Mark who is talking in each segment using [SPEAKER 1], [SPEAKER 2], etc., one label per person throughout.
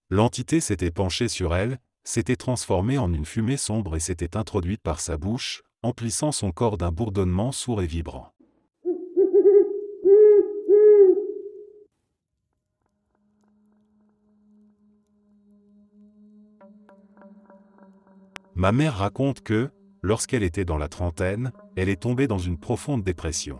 [SPEAKER 1] L'entité s'était penchée sur elle, s'était transformée en une fumée sombre et s'était introduite par sa bouche, emplissant son corps d'un bourdonnement sourd et vibrant. Ma mère raconte que, lorsqu'elle était dans la trentaine, elle est tombée dans une profonde dépression.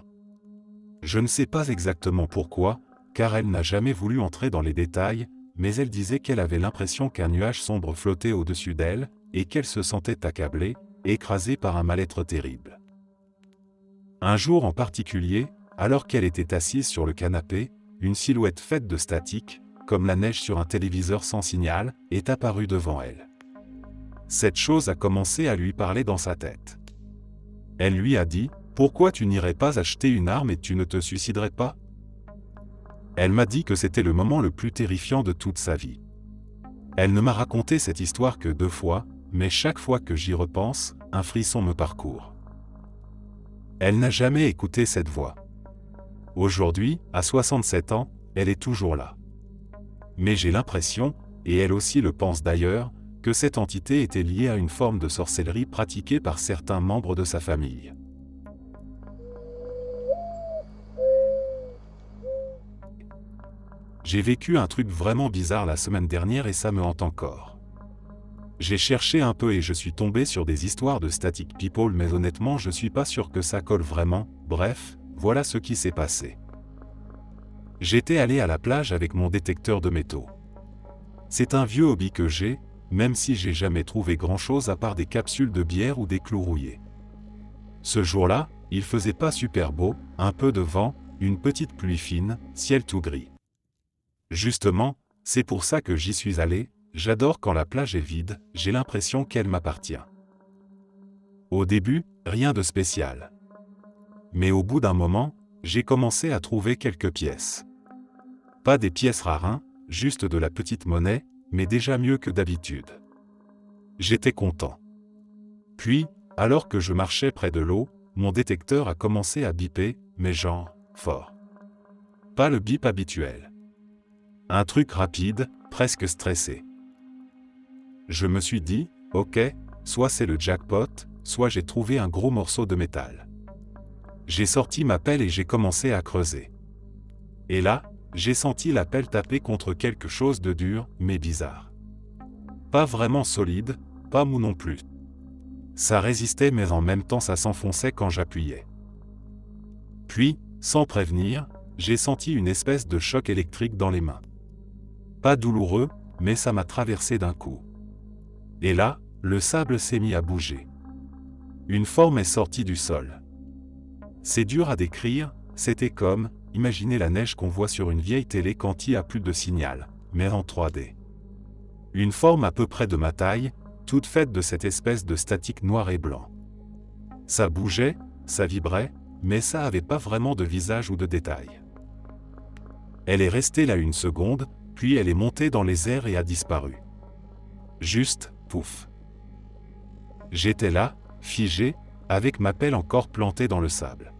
[SPEAKER 1] Je ne sais pas exactement pourquoi, car elle n'a jamais voulu entrer dans les détails, mais elle disait qu'elle avait l'impression qu'un nuage sombre flottait au-dessus d'elle, et qu'elle se sentait accablée, écrasée par un mal-être terrible. Un jour en particulier, alors qu'elle était assise sur le canapé, une silhouette faite de statique, comme la neige sur un téléviseur sans signal, est apparue devant elle. Cette chose a commencé à lui parler dans sa tête. Elle lui a dit « Pourquoi tu n'irais pas acheter une arme et tu ne te suiciderais pas ?» Elle m'a dit que c'était le moment le plus terrifiant de toute sa vie. Elle ne m'a raconté cette histoire que 2 fois, mais chaque fois que j'y repense, un frisson me parcourt. Elle n'a jamais écouté cette voix. Aujourd'hui, à 67 ans, elle est toujours là. Mais j'ai l'impression, et elle aussi le pense d'ailleurs, que cette entité était liée à une forme de sorcellerie pratiquée par certains membres de sa famille. J'ai vécu un truc vraiment bizarre la semaine dernière et ça me hante encore. J'ai cherché un peu et je suis tombé sur des histoires de static people mais honnêtement je suis pas sûr que ça colle vraiment, bref, voilà ce qui s'est passé. J'étais allé à la plage avec mon détecteur de métaux. C'est un vieux hobby que j'ai, même si j'ai jamais trouvé grand-chose à part des capsules de bière ou des clous rouillés. Ce jour-là, il faisait pas super beau, un peu de vent, une petite pluie fine, ciel tout gris. Justement, c'est pour ça que j'y suis allé, j'adore quand la plage est vide, j'ai l'impression qu'elle m'appartient. Au début, rien de spécial. Mais au bout d'un moment, j'ai commencé à trouver quelques pièces. Pas des pièces rares, hein, juste de la petite monnaie, mais déjà mieux que d'habitude. J'étais content. Puis, alors que je marchais près de l'eau, mon détecteur a commencé à biper, mais genre, fort. Pas le bip habituel. Un truc rapide, presque stressé. Je me suis dit, ok, soit c'est le jackpot, soit j'ai trouvé un gros morceau de métal. J'ai sorti ma pelle et j'ai commencé à creuser. Et là, j'ai senti la pelle taper contre quelque chose de dur, mais bizarre. Pas vraiment solide, pas mou non plus. Ça résistait mais en même temps ça s'enfonçait quand j'appuyais. Puis, sans prévenir, j'ai senti une espèce de choc électrique dans les mains. Pas douloureux, mais ça m'a traversé d'un coup. Et là, le sable s'est mis à bouger. Une forme est sortie du sol. C'est dur à décrire, c'était comme, imaginez la neige qu'on voit sur une vieille télé quand il n'y a plus de signal, mais en 3D. Une forme à peu près de ma taille, toute faite de cette espèce de statique noir et blanc. Ça bougeait, ça vibrait, mais ça avait pas vraiment de visage ou de détails. Elle est restée là 1 seconde, puis elle est montée dans les airs et a disparu. Juste, pouf. J'étais là, figé, avec ma pelle encore plantée dans le sable.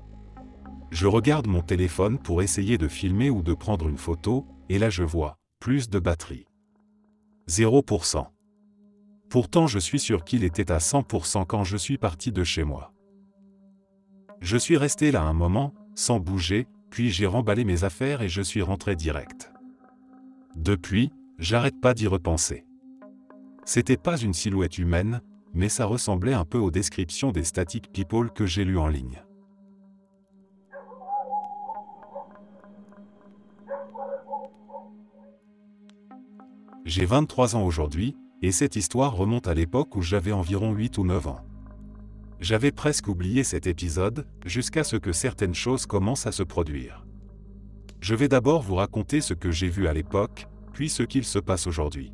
[SPEAKER 1] Je regarde mon téléphone pour essayer de filmer ou de prendre une photo, et là je vois, plus de batterie. 0%. Pourtant je suis sûr qu'il était à 100% quand je suis parti de chez moi. Je suis resté là un moment, sans bouger, puis j'ai remballé mes affaires et je suis rentré direct. Depuis, j'arrête pas d'y repenser. C'était pas une silhouette humaine, mais ça ressemblait un peu aux descriptions des static people que j'ai lues en ligne. J'ai 23 ans aujourd'hui, et cette histoire remonte à l'époque où j'avais environ 8 ou 9 ans. J'avais presque oublié cet épisode, jusqu'à ce que certaines choses commencent à se produire. Je vais d'abord vous raconter ce que j'ai vu à l'époque, puis ce qu'il se passe aujourd'hui.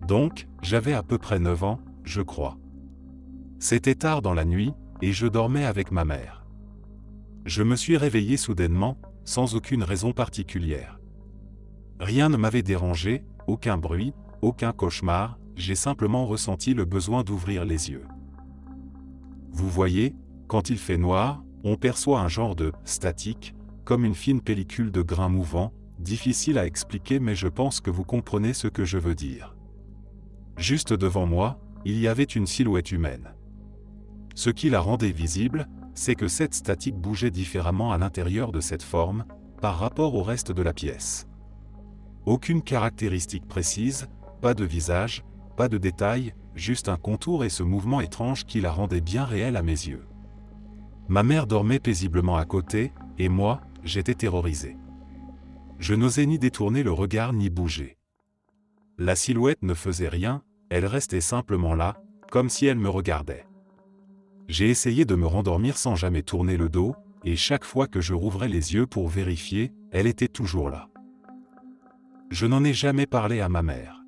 [SPEAKER 1] Donc, j'avais à peu près 9 ans, je crois. C'était tard dans la nuit, et je dormais avec ma mère. Je me suis réveillé soudainement, sans aucune raison particulière. Rien ne m'avait dérangé, aucun bruit, aucun cauchemar, j'ai simplement ressenti le besoin d'ouvrir les yeux. Vous voyez, quand il fait noir, on perçoit un genre de « statique », comme une fine pellicule de grains mouvants, difficile à expliquer mais je pense que vous comprenez ce que je veux dire. Juste devant moi, il y avait une silhouette humaine. Ce qui la rendait visible, c'est que cette statique bougeait différemment à l'intérieur de cette forme, par rapport au reste de la pièce. Aucune caractéristique précise, pas de visage, pas de détails, juste un contour et ce mouvement étrange qui la rendait bien réelle à mes yeux. Ma mère dormait paisiblement à côté, et moi, j'étais terrorisé. Je n'osais ni détourner le regard ni bouger. La silhouette ne faisait rien, elle restait simplement là, comme si elle me regardait. J'ai essayé de me rendormir sans jamais tourner le dos, et chaque fois que je rouvrais les yeux pour vérifier, elle était toujours là. Je n'en ai jamais parlé à ma mère.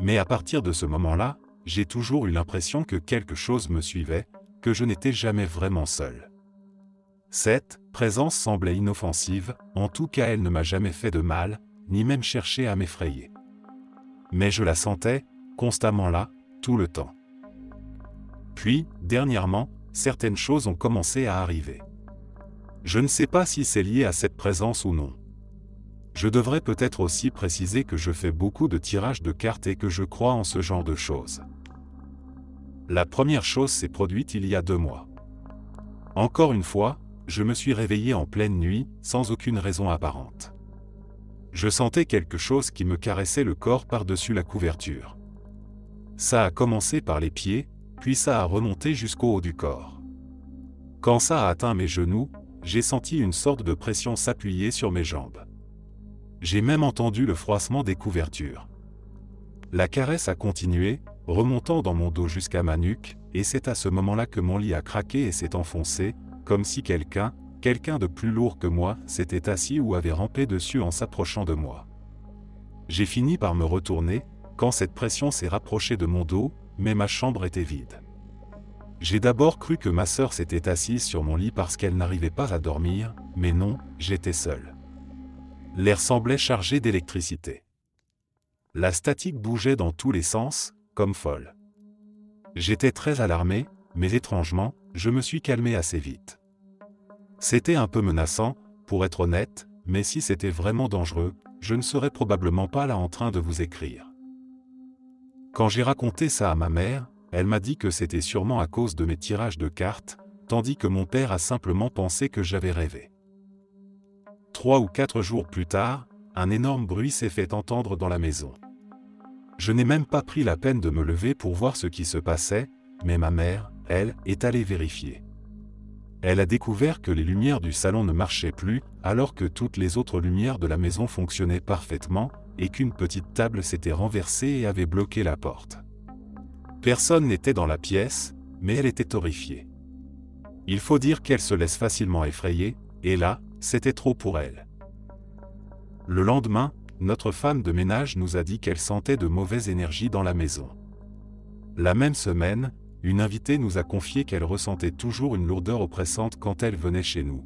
[SPEAKER 1] Mais à partir de ce moment-là, j'ai toujours eu l'impression que quelque chose me suivait, que je n'étais jamais vraiment seul. Cette présence semblait inoffensive, en tout cas elle ne m'a jamais fait de mal, ni même cherché à m'effrayer. Mais je la sentais, constamment là, tout le temps. Puis, dernièrement, certaines choses ont commencé à arriver. Je ne sais pas si c'est lié à cette présence ou non. Je devrais peut-être aussi préciser que je fais beaucoup de tirages de cartes et que je crois en ce genre de choses. La première chose s'est produite il y a 2 mois. Encore une fois, je me suis réveillé en pleine nuit, sans aucune raison apparente. Je sentais quelque chose qui me caressait le corps par-dessus la couverture. Ça a commencé par les pieds, puis ça a remonté jusqu'au haut du corps. Quand ça a atteint mes genoux, j'ai senti une sorte de pression s'appuyer sur mes jambes. J'ai même entendu le froissement des couvertures. La caresse a continué, remontant dans mon dos jusqu'à ma nuque, et c'est à ce moment-là que mon lit a craqué et s'est enfoncé, comme si quelqu'un de plus lourd que moi, s'était assis ou avait rampé dessus en s'approchant de moi. J'ai fini par me retourner, quand cette pression s'est rapprochée de mon dos, mais ma chambre était vide. J'ai d'abord cru que ma sœur s'était assise sur mon lit parce qu'elle n'arrivait pas à dormir, mais non, j'étais seul. L'air semblait chargé d'électricité. La statique bougeait dans tous les sens, comme folle. J'étais très alarmé, mais étrangement, je me suis calmé assez vite. C'était un peu menaçant, pour être honnête, mais si c'était vraiment dangereux, je ne serais probablement pas là en train de vous écrire. Quand j'ai raconté ça à ma mère, elle m'a dit que c'était sûrement à cause de mes tirages de cartes, tandis que mon père a simplement pensé que j'avais rêvé. 3 ou 4 jours plus tard, un énorme bruit s'est fait entendre dans la maison. Je n'ai même pas pris la peine de me lever pour voir ce qui se passait, mais ma mère, elle, est allée vérifier. Elle a découvert que les lumières du salon ne marchaient plus, alors que toutes les autres lumières de la maison fonctionnaient parfaitement, et qu'une petite table s'était renversée et avait bloqué la porte. Personne n'était dans la pièce, mais elle était horrifiée. Il faut dire qu'elle se laisse facilement effrayer, et là, c'était trop pour elle. Le lendemain, notre femme de ménage nous a dit qu'elle sentait de mauvaises énergies dans la maison. La même semaine, une invitée nous a confié qu'elle ressentait toujours une lourdeur oppressante quand elle venait chez nous.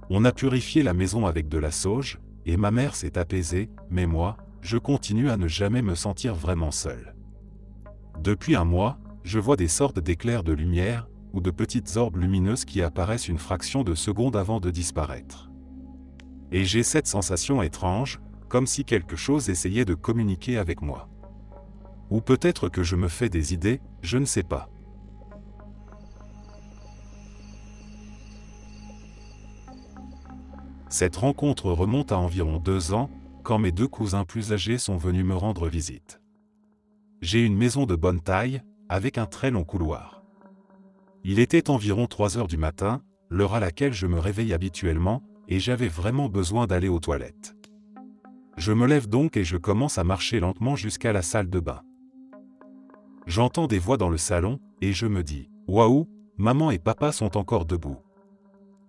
[SPEAKER 1] On a purifié la maison avec de la sauge, et ma mère s'est apaisée, mais moi, je continue à ne jamais me sentir vraiment seul. Depuis 1 mois, je vois des sortes d'éclairs de lumière, ou de petites orbes lumineuses qui apparaissent une fraction de seconde avant de disparaître. Et j'ai cette sensation étrange, comme si quelque chose essayait de communiquer avec moi. Ou peut-être que je me fais des idées, je ne sais pas. Cette rencontre remonte à environ 2 ans, quand mes 2 cousins plus âgés sont venus me rendre visite. J'ai une maison de bonne taille, avec un très long couloir. Il était environ 3 heures du matin, l'heure à laquelle je me réveille habituellement, et j'avais vraiment besoin d'aller aux toilettes. Je me lève donc et je commence à marcher lentement jusqu'à la salle de bain. J'entends des voix dans le salon, et je me dis « Waouh, maman et papa sont encore debout.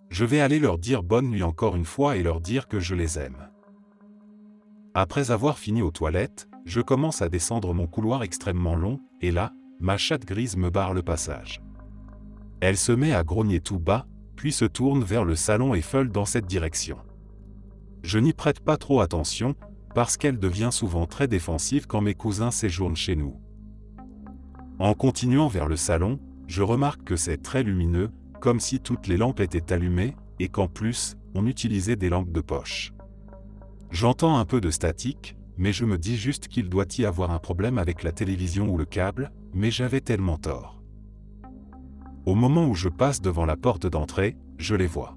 [SPEAKER 1] Je vais aller leur dire bonne nuit encore une fois et leur dire que je les aime. » Après avoir fini aux toilettes, je commence à descendre mon couloir extrêmement long, et là, ma chatte grise me barre le passage. Elle se met à grogner tout bas, puis se tourne vers le salon et feule dans cette direction. Je n'y prête pas trop attention, parce qu'elle devient souvent très défensive quand mes cousins séjournent chez nous. En continuant vers le salon, je remarque que c'est très lumineux, comme si toutes les lampes étaient allumées, et qu'en plus, on utilisait des lampes de poche. J'entends un peu de statique, mais je me dis juste qu'il doit y avoir un problème avec la télévision ou le câble, mais j'avais tellement tort. Au moment où je passe devant la porte d'entrée, je les vois.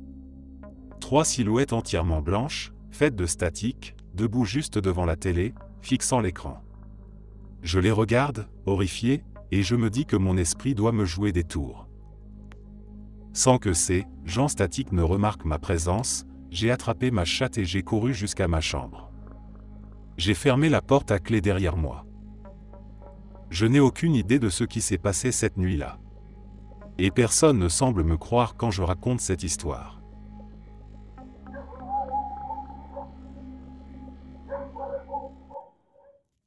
[SPEAKER 1] 3 silhouettes entièrement blanches, faites de statique, debout juste devant la télé, fixant l'écran. Je les regarde, horrifié, et je me dis que mon esprit doit me jouer des tours. Sans que ces gens statiques ne remarquent ma présence, j'ai attrapé ma chatte et j'ai couru jusqu'à ma chambre. J'ai fermé la porte à clé derrière moi. Je n'ai aucune idée de ce qui s'est passé cette nuit-là. Et personne ne semble me croire quand je raconte cette histoire.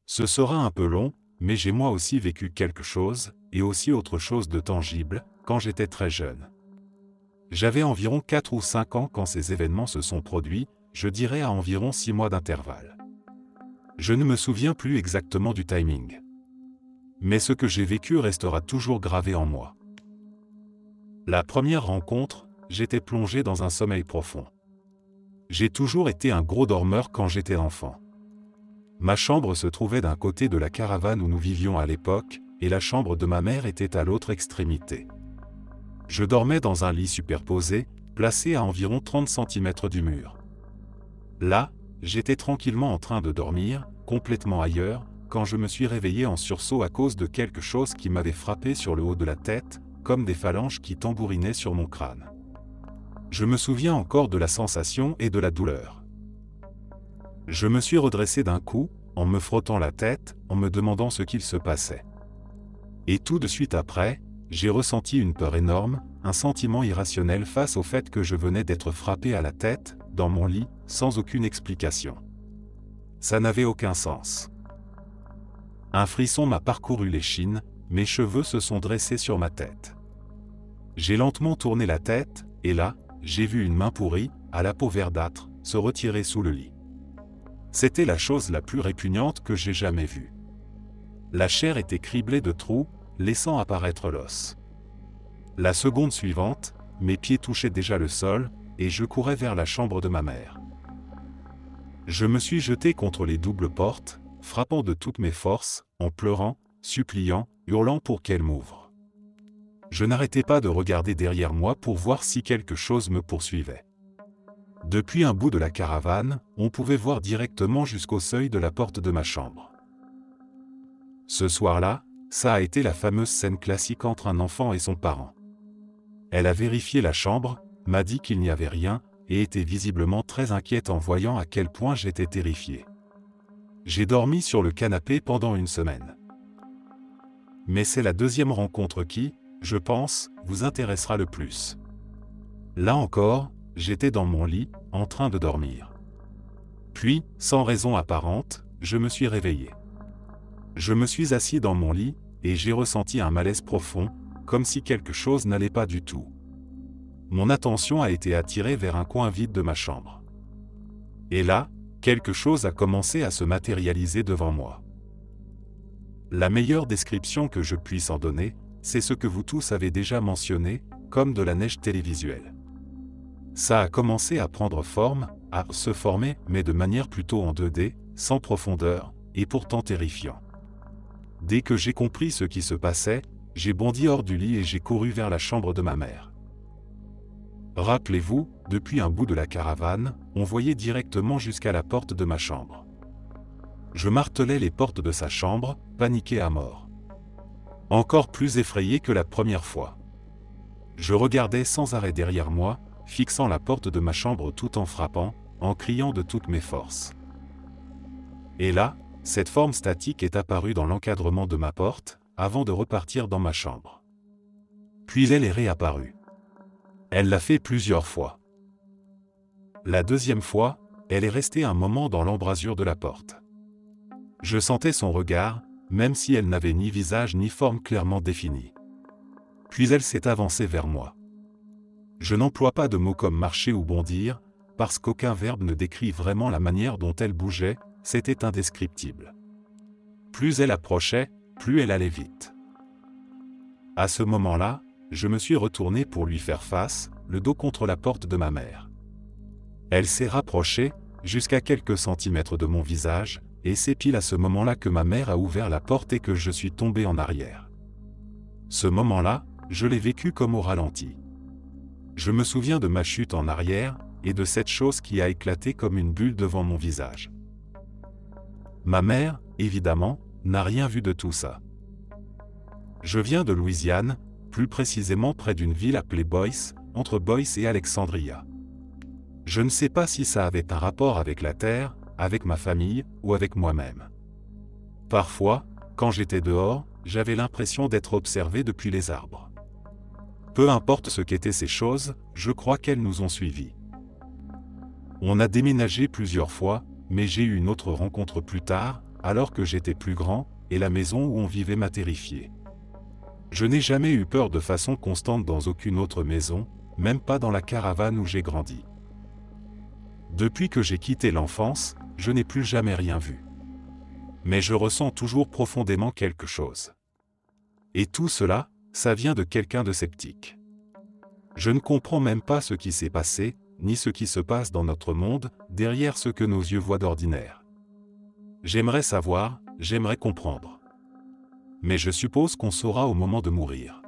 [SPEAKER 1] Ce sera un peu long, mais j'ai moi aussi vécu quelque chose, et aussi autre chose de tangible, quand j'étais très jeune. J'avais environ 4 ou 5 ans quand ces événements se sont produits, je dirais à environ 6 mois d'intervalle. Je ne me souviens plus exactement du timing. Mais ce que j'ai vécu restera toujours gravé en moi. La première rencontre, j'étais plongé dans un sommeil profond. J'ai toujours été un gros dormeur quand j'étais enfant. Ma chambre se trouvait d'un côté de la caravane où nous vivions à l'époque, et la chambre de ma mère était à l'autre extrémité. Je dormais dans un lit superposé, placé à environ 30 cm du mur. Là, j'étais tranquillement en train de dormir, complètement ailleurs, quand je me suis réveillé en sursaut à cause de quelque chose qui m'avait frappé sur le haut de la tête, comme des phalanges qui tambourinaient sur mon crâne. Je me souviens encore de la sensation et de la douleur. Je me suis redressé d'un coup, en me frottant la tête, en me demandant ce qu'il se passait. Et tout de suite après, j'ai ressenti une peur énorme, un sentiment irrationnel face au fait que je venais d'être frappé à la tête, dans mon lit, sans aucune explication. Ça n'avait aucun sens. Un frisson m'a parcouru l'échine, mes cheveux se sont dressés sur ma tête. J'ai lentement tourné la tête, et là, j'ai vu une main pourrie, à la peau verdâtre, se retirer sous le lit. C'était la chose la plus répugnante que j'ai jamais vue. La chair était criblée de trous, laissant apparaître l'os. La seconde suivante, mes pieds touchaient déjà le sol, et je courais vers la chambre de ma mère. Je me suis jeté contre les doubles portes, frappant de toutes mes forces, en pleurant, suppliant, hurlant pour qu'elle m'ouvre. Je n'arrêtais pas de regarder derrière moi pour voir si quelque chose me poursuivait. Depuis un bout de la caravane, on pouvait voir directement jusqu'au seuil de la porte de ma chambre. Ce soir-là, ça a été la fameuse scène classique entre un enfant et son parent. Elle a vérifié la chambre, m'a dit qu'il n'y avait rien, et était visiblement très inquiète en voyant à quel point j'étais terrifié. J'ai dormi sur le canapé pendant une semaine. Mais c'est la deuxième rencontre qui, je pense, vous intéressera le plus. Là encore, j'étais dans mon lit, en train de dormir. Puis, sans raison apparente, je me suis réveillé. Je me suis assis dans mon lit, et j'ai ressenti un malaise profond, comme si quelque chose n'allait pas du tout. Mon attention a été attirée vers un coin vide de ma chambre. Et là, quelque chose a commencé à se matérialiser devant moi. La meilleure description que je puisse en donner, c'est ce que vous tous avez déjà mentionné, comme de la neige télévisuelle. Ça a commencé à prendre forme, à se former, mais de manière plutôt en 2D, sans profondeur, et pourtant terrifiant. Dès que j'ai compris ce qui se passait, j'ai bondi hors du lit et j'ai couru vers la chambre de ma mère. Rappelez-vous, depuis un bout de la caravane, on voyait directement jusqu'à la porte de ma chambre. Je martelais les portes de sa chambre, paniqué à mort. Encore plus effrayé que la première fois. Je regardais sans arrêt derrière moi, fixant la porte de ma chambre tout en frappant, en criant de toutes mes forces. Et là, cette forme statique est apparue dans l'encadrement de ma porte, avant de repartir dans ma chambre. Puis elle est réapparue. Elle l'a fait plusieurs fois. La deuxième fois, elle est restée un moment dans l'embrasure de la porte. Je sentais son regard, même si elle n'avait ni visage ni forme clairement définie. Puis elle s'est avancée vers moi. Je n'emploie pas de mots comme marcher ou bondir, parce qu'aucun verbe ne décrit vraiment la manière dont elle bougeait, c'était indescriptible. Plus elle approchait, plus elle allait vite. À ce moment-là, je me suis retourné pour lui faire face, le dos contre la porte de ma mère. Elle s'est rapprochée, jusqu'à quelques centimètres de mon visage, et c'est pile à ce moment-là que ma mère a ouvert la porte et que je suis tombé en arrière. Ce moment-là, je l'ai vécu comme au ralenti. Je me souviens de ma chute en arrière, et de cette chose qui a éclaté comme une bulle devant mon visage. Ma mère, évidemment, n'a rien vu de tout ça. Je viens de Louisiane, plus précisément près d'une ville appelée Boyce, entre Boyce et Alexandria. Je ne sais pas si ça avait un rapport avec la terre, avec ma famille, ou avec moi-même. Parfois, quand j'étais dehors, j'avais l'impression d'être observé depuis les arbres. Peu importe ce qu'étaient ces choses, je crois qu'elles nous ont suivis. On a déménagé plusieurs fois, mais j'ai eu une autre rencontre plus tard, alors que j'étais plus grand, et la maison où on vivait m'a terrifié. Je n'ai jamais eu peur de façon constante dans aucune autre maison, même pas dans la caravane où j'ai grandi. Depuis que j'ai quitté l'enfance, je n'ai plus jamais rien vu. Mais je ressens toujours profondément quelque chose. Et tout cela, ça vient de quelqu'un de sceptique. Je ne comprends même pas ce qui s'est passé, ni ce qui se passe dans notre monde, derrière ce que nos yeux voient d'ordinaire. J'aimerais savoir, j'aimerais comprendre. Mais je suppose qu'on saura au moment de mourir.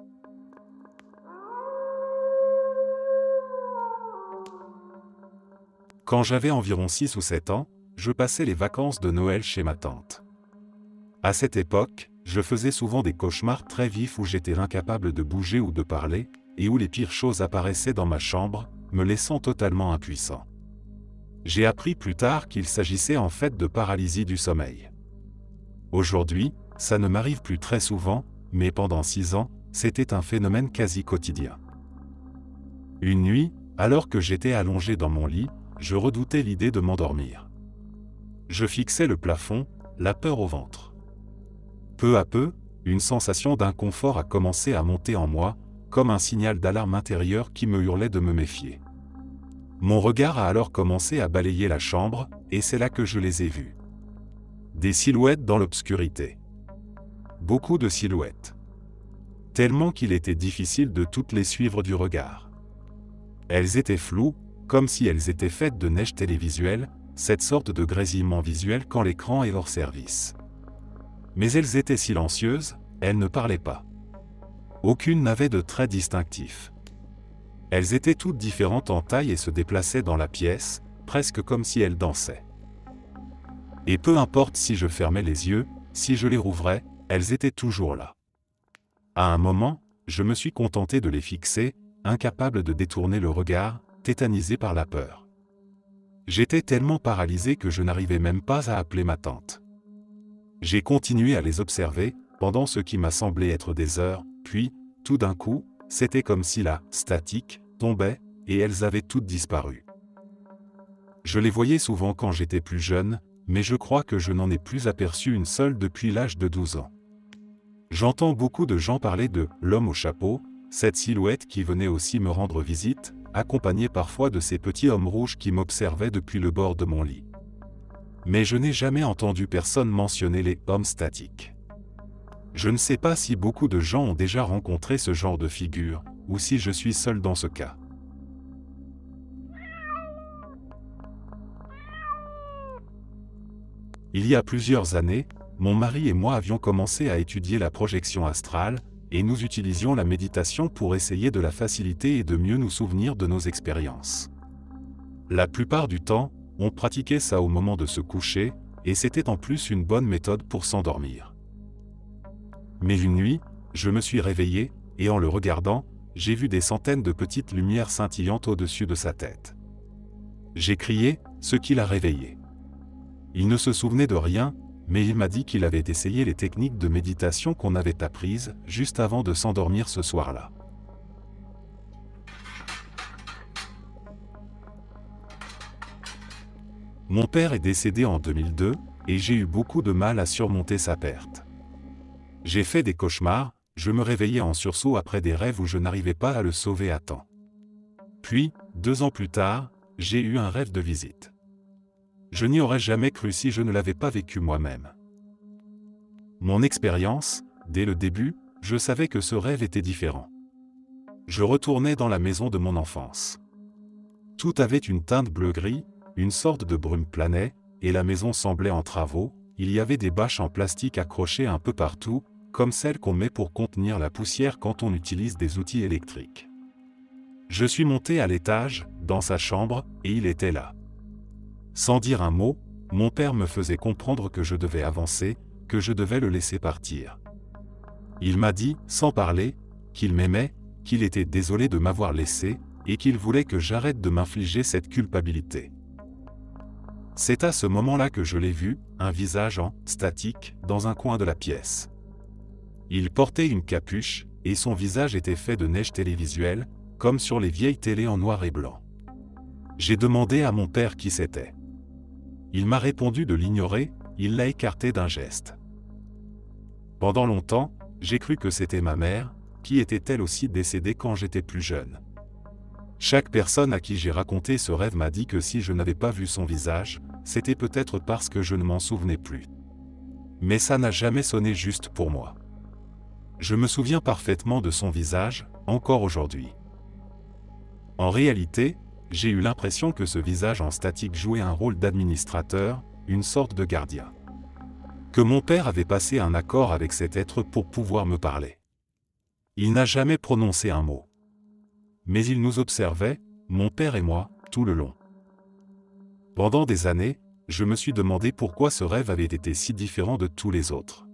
[SPEAKER 1] Quand j'avais environ 6 ou 7 ans, je passais les vacances de Noël chez ma tante. À cette époque, je faisais souvent des cauchemars très vifs où j'étais incapable de bouger ou de parler, et où les pires choses apparaissaient dans ma chambre, me laissant totalement impuissant. J'ai appris plus tard qu'il s'agissait en fait de paralysie du sommeil. Aujourd'hui, ça ne m'arrive plus très souvent, mais pendant 6 ans, c'était un phénomène quasi quotidien. Une nuit, alors que j'étais allongé dans mon lit, je redoutais l'idée de m'endormir. Je fixais le plafond, la peur au ventre. Peu à peu, une sensation d'inconfort a commencé à monter en moi, comme un signal d'alarme intérieure qui me hurlait de me méfier. Mon regard a alors commencé à balayer la chambre, et c'est là que je les ai vus. Des silhouettes dans l'obscurité. Beaucoup de silhouettes. Tellement qu'il était difficile de toutes les suivre du regard. Elles étaient floues, comme si elles étaient faites de neige télévisuelle, cette sorte de grésillement visuel quand l'écran est hors service. Mais elles étaient silencieuses, elles ne parlaient pas. Aucune n'avait de traits distinctifs. Elles étaient toutes différentes en taille et se déplaçaient dans la pièce, presque comme si elles dansaient. Et peu importe si je fermais les yeux, si je les rouvrais, elles étaient toujours là. À un moment, je me suis contenté de les fixer, incapable de détourner le regard, tétanisé par la peur. J'étais tellement paralysé que je n'arrivais même pas à appeler ma tante. J'ai continué à les observer, pendant ce qui m'a semblé être des heures, puis, tout d'un coup, c'était comme si la statique tombait, et elles avaient toutes disparu. Je les voyais souvent quand j'étais plus jeune, mais je crois que je n'en ai plus aperçu une seule depuis l'âge de 12 ans. J'entends beaucoup de gens parler de « l'homme au chapeau », cette silhouette qui venait aussi me rendre visite, accompagnée parfois de ces petits hommes rouges qui m'observaient depuis le bord de mon lit. Mais je n'ai jamais entendu personne mentionner les hommes statiques. Je ne sais pas si beaucoup de gens ont déjà rencontré ce genre de figure, ou si je suis seul dans ce cas. Il y a plusieurs années, mon mari et moi avions commencé à étudier la projection astrale, et nous utilisions la méditation pour essayer de la faciliter et de mieux nous souvenir de nos expériences. La plupart du temps, on pratiquait ça au moment de se coucher, et c'était en plus une bonne méthode pour s'endormir. Mais une nuit, je me suis réveillé, et en le regardant, j'ai vu des centaines de petites lumières scintillantes au-dessus de sa tête. J'ai crié, ce qui l'a réveillé. Il ne se souvenait de rien, mais il m'a dit qu'il avait essayé les techniques de méditation qu'on avait apprises juste avant de s'endormir ce soir-là. Mon père est décédé en 2002, et j'ai eu beaucoup de mal à surmonter sa perte. J'ai fait des cauchemars, je me réveillais en sursaut après des rêves où je n'arrivais pas à le sauver à temps. Puis, 2 ans plus tard, j'ai eu un rêve de visite. Je n'y aurais jamais cru si je ne l'avais pas vécu moi-même. Mon expérience, dès le début, je savais que ce rêve était différent. Je retournais dans la maison de mon enfance. Tout avait une teinte bleu-gris, une sorte de brume planait, et la maison semblait en travaux. Il y avait des bâches en plastique accrochées un peu partout, comme celles qu'on met pour contenir la poussière quand on utilise des outils électriques. Je suis monté à l'étage, dans sa chambre, et il était là. Sans dire un mot, mon père me faisait comprendre que je devais avancer, que je devais le laisser partir. Il m'a dit, sans parler, qu'il m'aimait, qu'il était désolé de m'avoir laissé, et qu'il voulait que j'arrête de m'infliger cette culpabilité. C'est à ce moment-là que je l'ai vu, un visage en statique, dans un coin de la pièce. Il portait une capuche, et son visage était fait de neige télévisuelle, comme sur les vieilles télés en noir et blanc. J'ai demandé à mon père qui c'était. Il m'a répondu de l'ignorer, il l'a écarté d'un geste. Pendant longtemps, j'ai cru que c'était ma mère, qui était elle aussi décédée quand j'étais plus jeune. Chaque personne à qui j'ai raconté ce rêve m'a dit que si je n'avais pas vu son visage, c'était peut-être parce que je ne m'en souvenais plus. Mais ça n'a jamais sonné juste pour moi. Je me souviens parfaitement de son visage, encore aujourd'hui. En réalité, j'ai eu l'impression que ce visage en statique jouait un rôle d'administrateur, une sorte de gardien. Que mon père avait passé un accord avec cet être pour pouvoir me parler. Il n'a jamais prononcé un mot. Mais il nous observait, mon père et moi, tout le long. Pendant des années, je me suis demandé pourquoi ce rêve avait été si différent de tous les autres.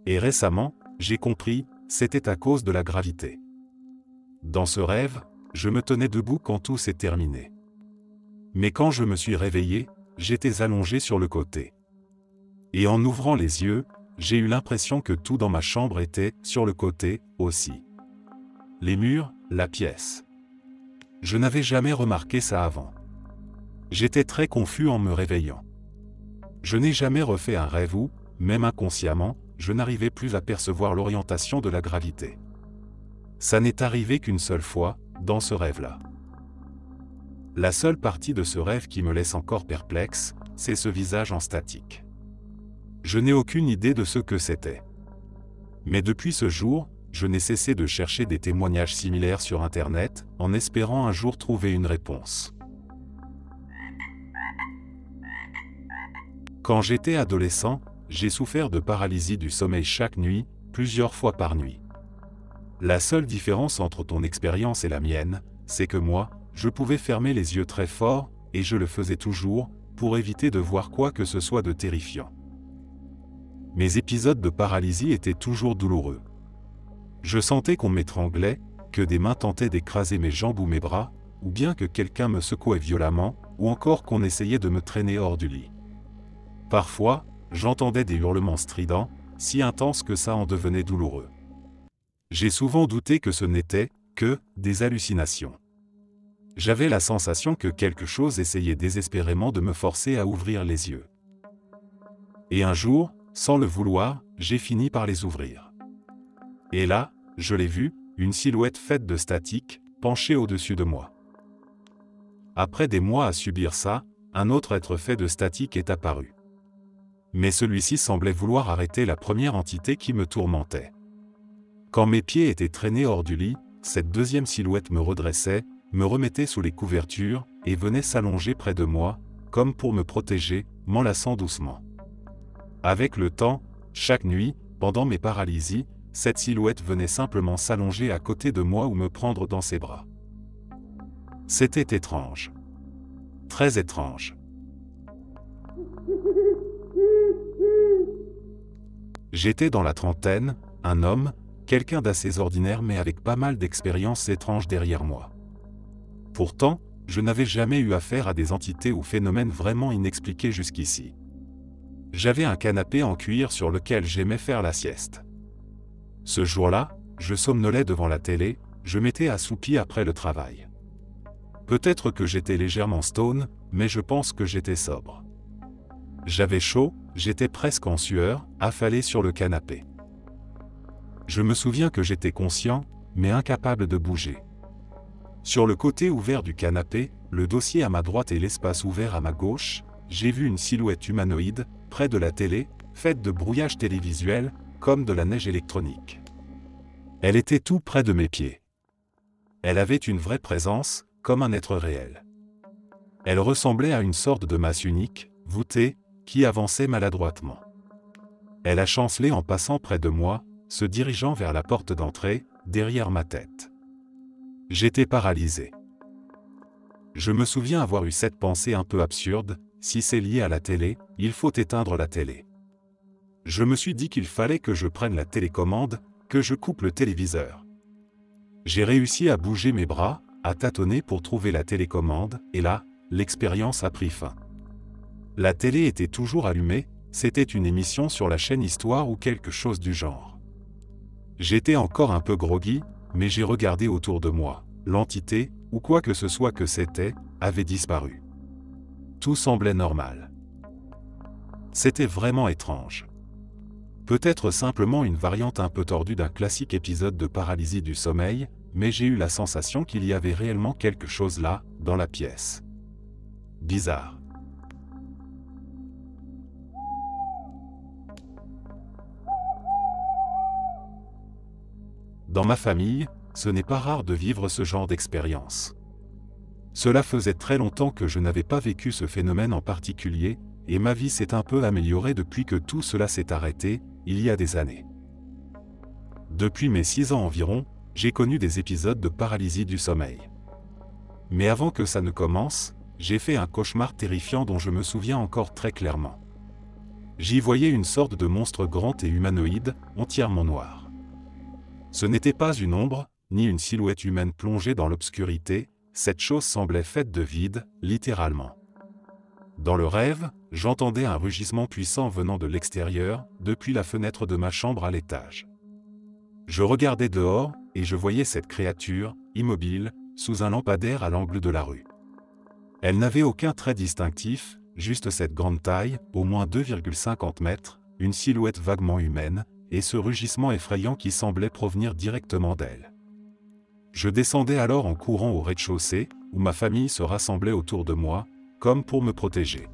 [SPEAKER 1] Et récemment, j'ai compris, c'était à cause de la gravité. Dans ce rêve, je me tenais debout quand tout s'est terminé. Mais quand je me suis réveillé, j'étais allongé sur le côté. Et en ouvrant les yeux, j'ai eu l'impression que tout dans ma chambre était sur le côté aussi. Les murs, la pièce. Je n'avais jamais remarqué ça avant. J'étais très confus en me réveillant. Je n'ai jamais refait un rêve où, même inconsciemment, je n'arrivais plus à percevoir l'orientation de la gravité. Ça n'est arrivé qu'une seule fois, dans ce rêve-là. La seule partie de ce rêve qui me laisse encore perplexe, c'est ce visage en statique. Je n'ai aucune idée de ce que c'était. Mais depuis ce jour, je n'ai cessé de chercher des témoignages similaires sur Internet, en espérant un jour trouver une réponse. Quand j'étais adolescent, j'ai souffert de paralysie du sommeil chaque nuit, plusieurs fois par nuit. La seule différence entre ton expérience et la mienne, c'est que moi, je pouvais fermer les yeux très fort, et je le faisais toujours, pour éviter de voir quoi que ce soit de terrifiant. Mes épisodes de paralysie étaient toujours douloureux. Je sentais qu'on m'étranglait, que des mains tentaient d'écraser mes jambes ou mes bras, ou bien que quelqu'un me secouait violemment, ou encore qu'on essayait de me traîner hors du lit. Parfois, j'entendais des hurlements stridents, si intenses que ça en devenait douloureux. J'ai souvent douté que ce n'était que des hallucinations. J'avais la sensation que quelque chose essayait désespérément de me forcer à ouvrir les yeux. Et un jour, sans le vouloir, j'ai fini par les ouvrir. Et là, je l'ai vu, une silhouette faite de statique, penchée au-dessus de moi. Après des mois à subir ça, un autre être fait de statique est apparu. Mais celui-ci semblait vouloir arrêter la première entité qui me tourmentait. Quand mes pieds étaient traînés hors du lit, cette deuxième silhouette me redressait, me remettait sous les couvertures, et venait s'allonger près de moi, comme pour me protéger, m'enlaçant doucement. Avec le temps, chaque nuit, pendant mes paralysies, cette silhouette venait simplement s'allonger à côté de moi ou me prendre dans ses bras. C'était étrange. Très étrange. J'étais dans la trentaine, un homme, quelqu'un d'assez ordinaire mais avec pas mal d'expériences étranges derrière moi. Pourtant, je n'avais jamais eu affaire à des entités ou phénomènes vraiment inexpliqués jusqu'ici. J'avais un canapé en cuir sur lequel j'aimais faire la sieste. Ce jour-là, je somnolais devant la télé, je m'étais assoupi après le travail. Peut-être que j'étais légèrement stone, mais je pense que j'étais sobre. J'avais chaud, j'étais presque en sueur, affalé sur le canapé. Je me souviens que j'étais conscient, mais incapable de bouger. Sur le côté ouvert du canapé, le dossier à ma droite et l'espace ouvert à ma gauche, j'ai vu une silhouette humanoïde, près de la télé, faite de brouillage télévisuel, comme de la neige électronique. Elle était tout près de mes pieds. Elle avait une vraie présence, comme un être réel. Elle ressemblait à une sorte de masse unique, voûtée, qui avançait maladroitement. Elle a chancelé en passant près de moi, se dirigeant vers la porte d'entrée, derrière ma tête. J'étais paralysé. Je me souviens avoir eu cette pensée un peu absurde, si c'est lié à la télé, il faut éteindre la télé. Je me suis dit qu'il fallait que je prenne la télécommande, que je coupe le téléviseur. J'ai réussi à bouger mes bras, à tâtonner pour trouver la télécommande, et là, l'expérience a pris fin. La télé était toujours allumée, c'était une émission sur la chaîne Histoire ou quelque chose du genre. J'étais encore un peu groggy, mais j'ai regardé autour de moi. L'entité, ou quoi que ce soit que c'était, avait disparu. Tout semblait normal. C'était vraiment étrange. Peut-être simplement une variante un peu tordue d'un classique épisode de paralysie du sommeil, mais j'ai eu la sensation qu'il y avait réellement quelque chose là, dans la pièce. Bizarre. Dans ma famille, ce n'est pas rare de vivre ce genre d'expérience. Cela faisait très longtemps que je n'avais pas vécu ce phénomène en particulier, et ma vie s'est un peu améliorée depuis que tout cela s'est arrêté, il y a des années. Depuis mes 6 ans environ, j'ai connu des épisodes de paralysie du sommeil. Mais avant que ça ne commence, j'ai fait un cauchemar terrifiant dont je me souviens encore très clairement. J'y voyais une sorte de monstre grand et humanoïde, entièrement noir. Ce n'était pas une ombre, ni une silhouette humaine plongée dans l'obscurité, cette chose semblait faite de vide, littéralement. Dans le rêve, j'entendais un rugissement puissant venant de l'extérieur, depuis la fenêtre de ma chambre à l'étage. Je regardais dehors, et je voyais cette créature, immobile, sous un lampadaire à l'angle de la rue. Elle n'avait aucun trait distinctif, juste cette grande taille, au moins 2,50 mètres, une silhouette vaguement humaine, et ce rugissement effrayant qui semblait provenir directement d'elle. Je descendais alors en courant au rez-de-chaussée, où ma famille se rassemblait autour de moi, comme pour me protéger.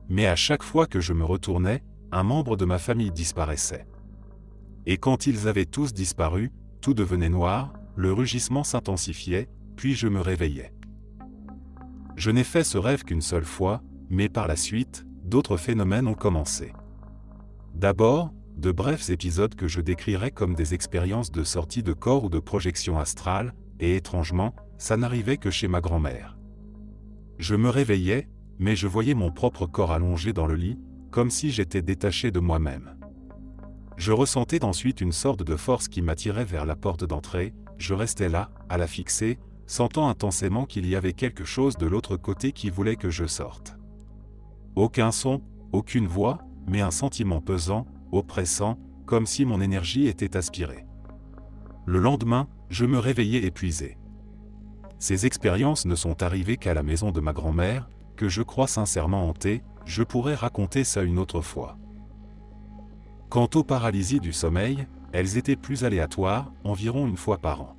[SPEAKER 1] Mais à chaque fois que je me retournais, un membre de ma famille disparaissait. Et quand ils avaient tous disparu, tout devenait noir, le rugissement s'intensifiait, puis je me réveillais. Je n'ai fait ce rêve qu'une seule fois, mais par la suite, d'autres phénomènes ont commencé. D'abord, de brefs épisodes que je décrirais comme des expériences de sortie de corps ou de projection astrale, et étrangement, ça n'arrivait que chez ma grand-mère. Je me réveillais, mais je voyais mon propre corps allongé dans le lit, comme si j'étais détaché de moi-même. Je ressentais ensuite une sorte de force qui m'attirait vers la porte d'entrée, je restais là, à la fixer, sentant intensément qu'il y avait quelque chose de l'autre côté qui voulait que je sorte. Aucun son, aucune voix, mais un sentiment pesant, oppressant, comme si mon énergie était aspirée. Le lendemain, je me réveillais épuisé. Ces expériences ne sont arrivées qu'à la maison de ma grand-mère, que je crois sincèrement hantée, je pourrais raconter ça une autre fois. Quant aux paralysies du sommeil, elles étaient plus aléatoires, environ une fois par an.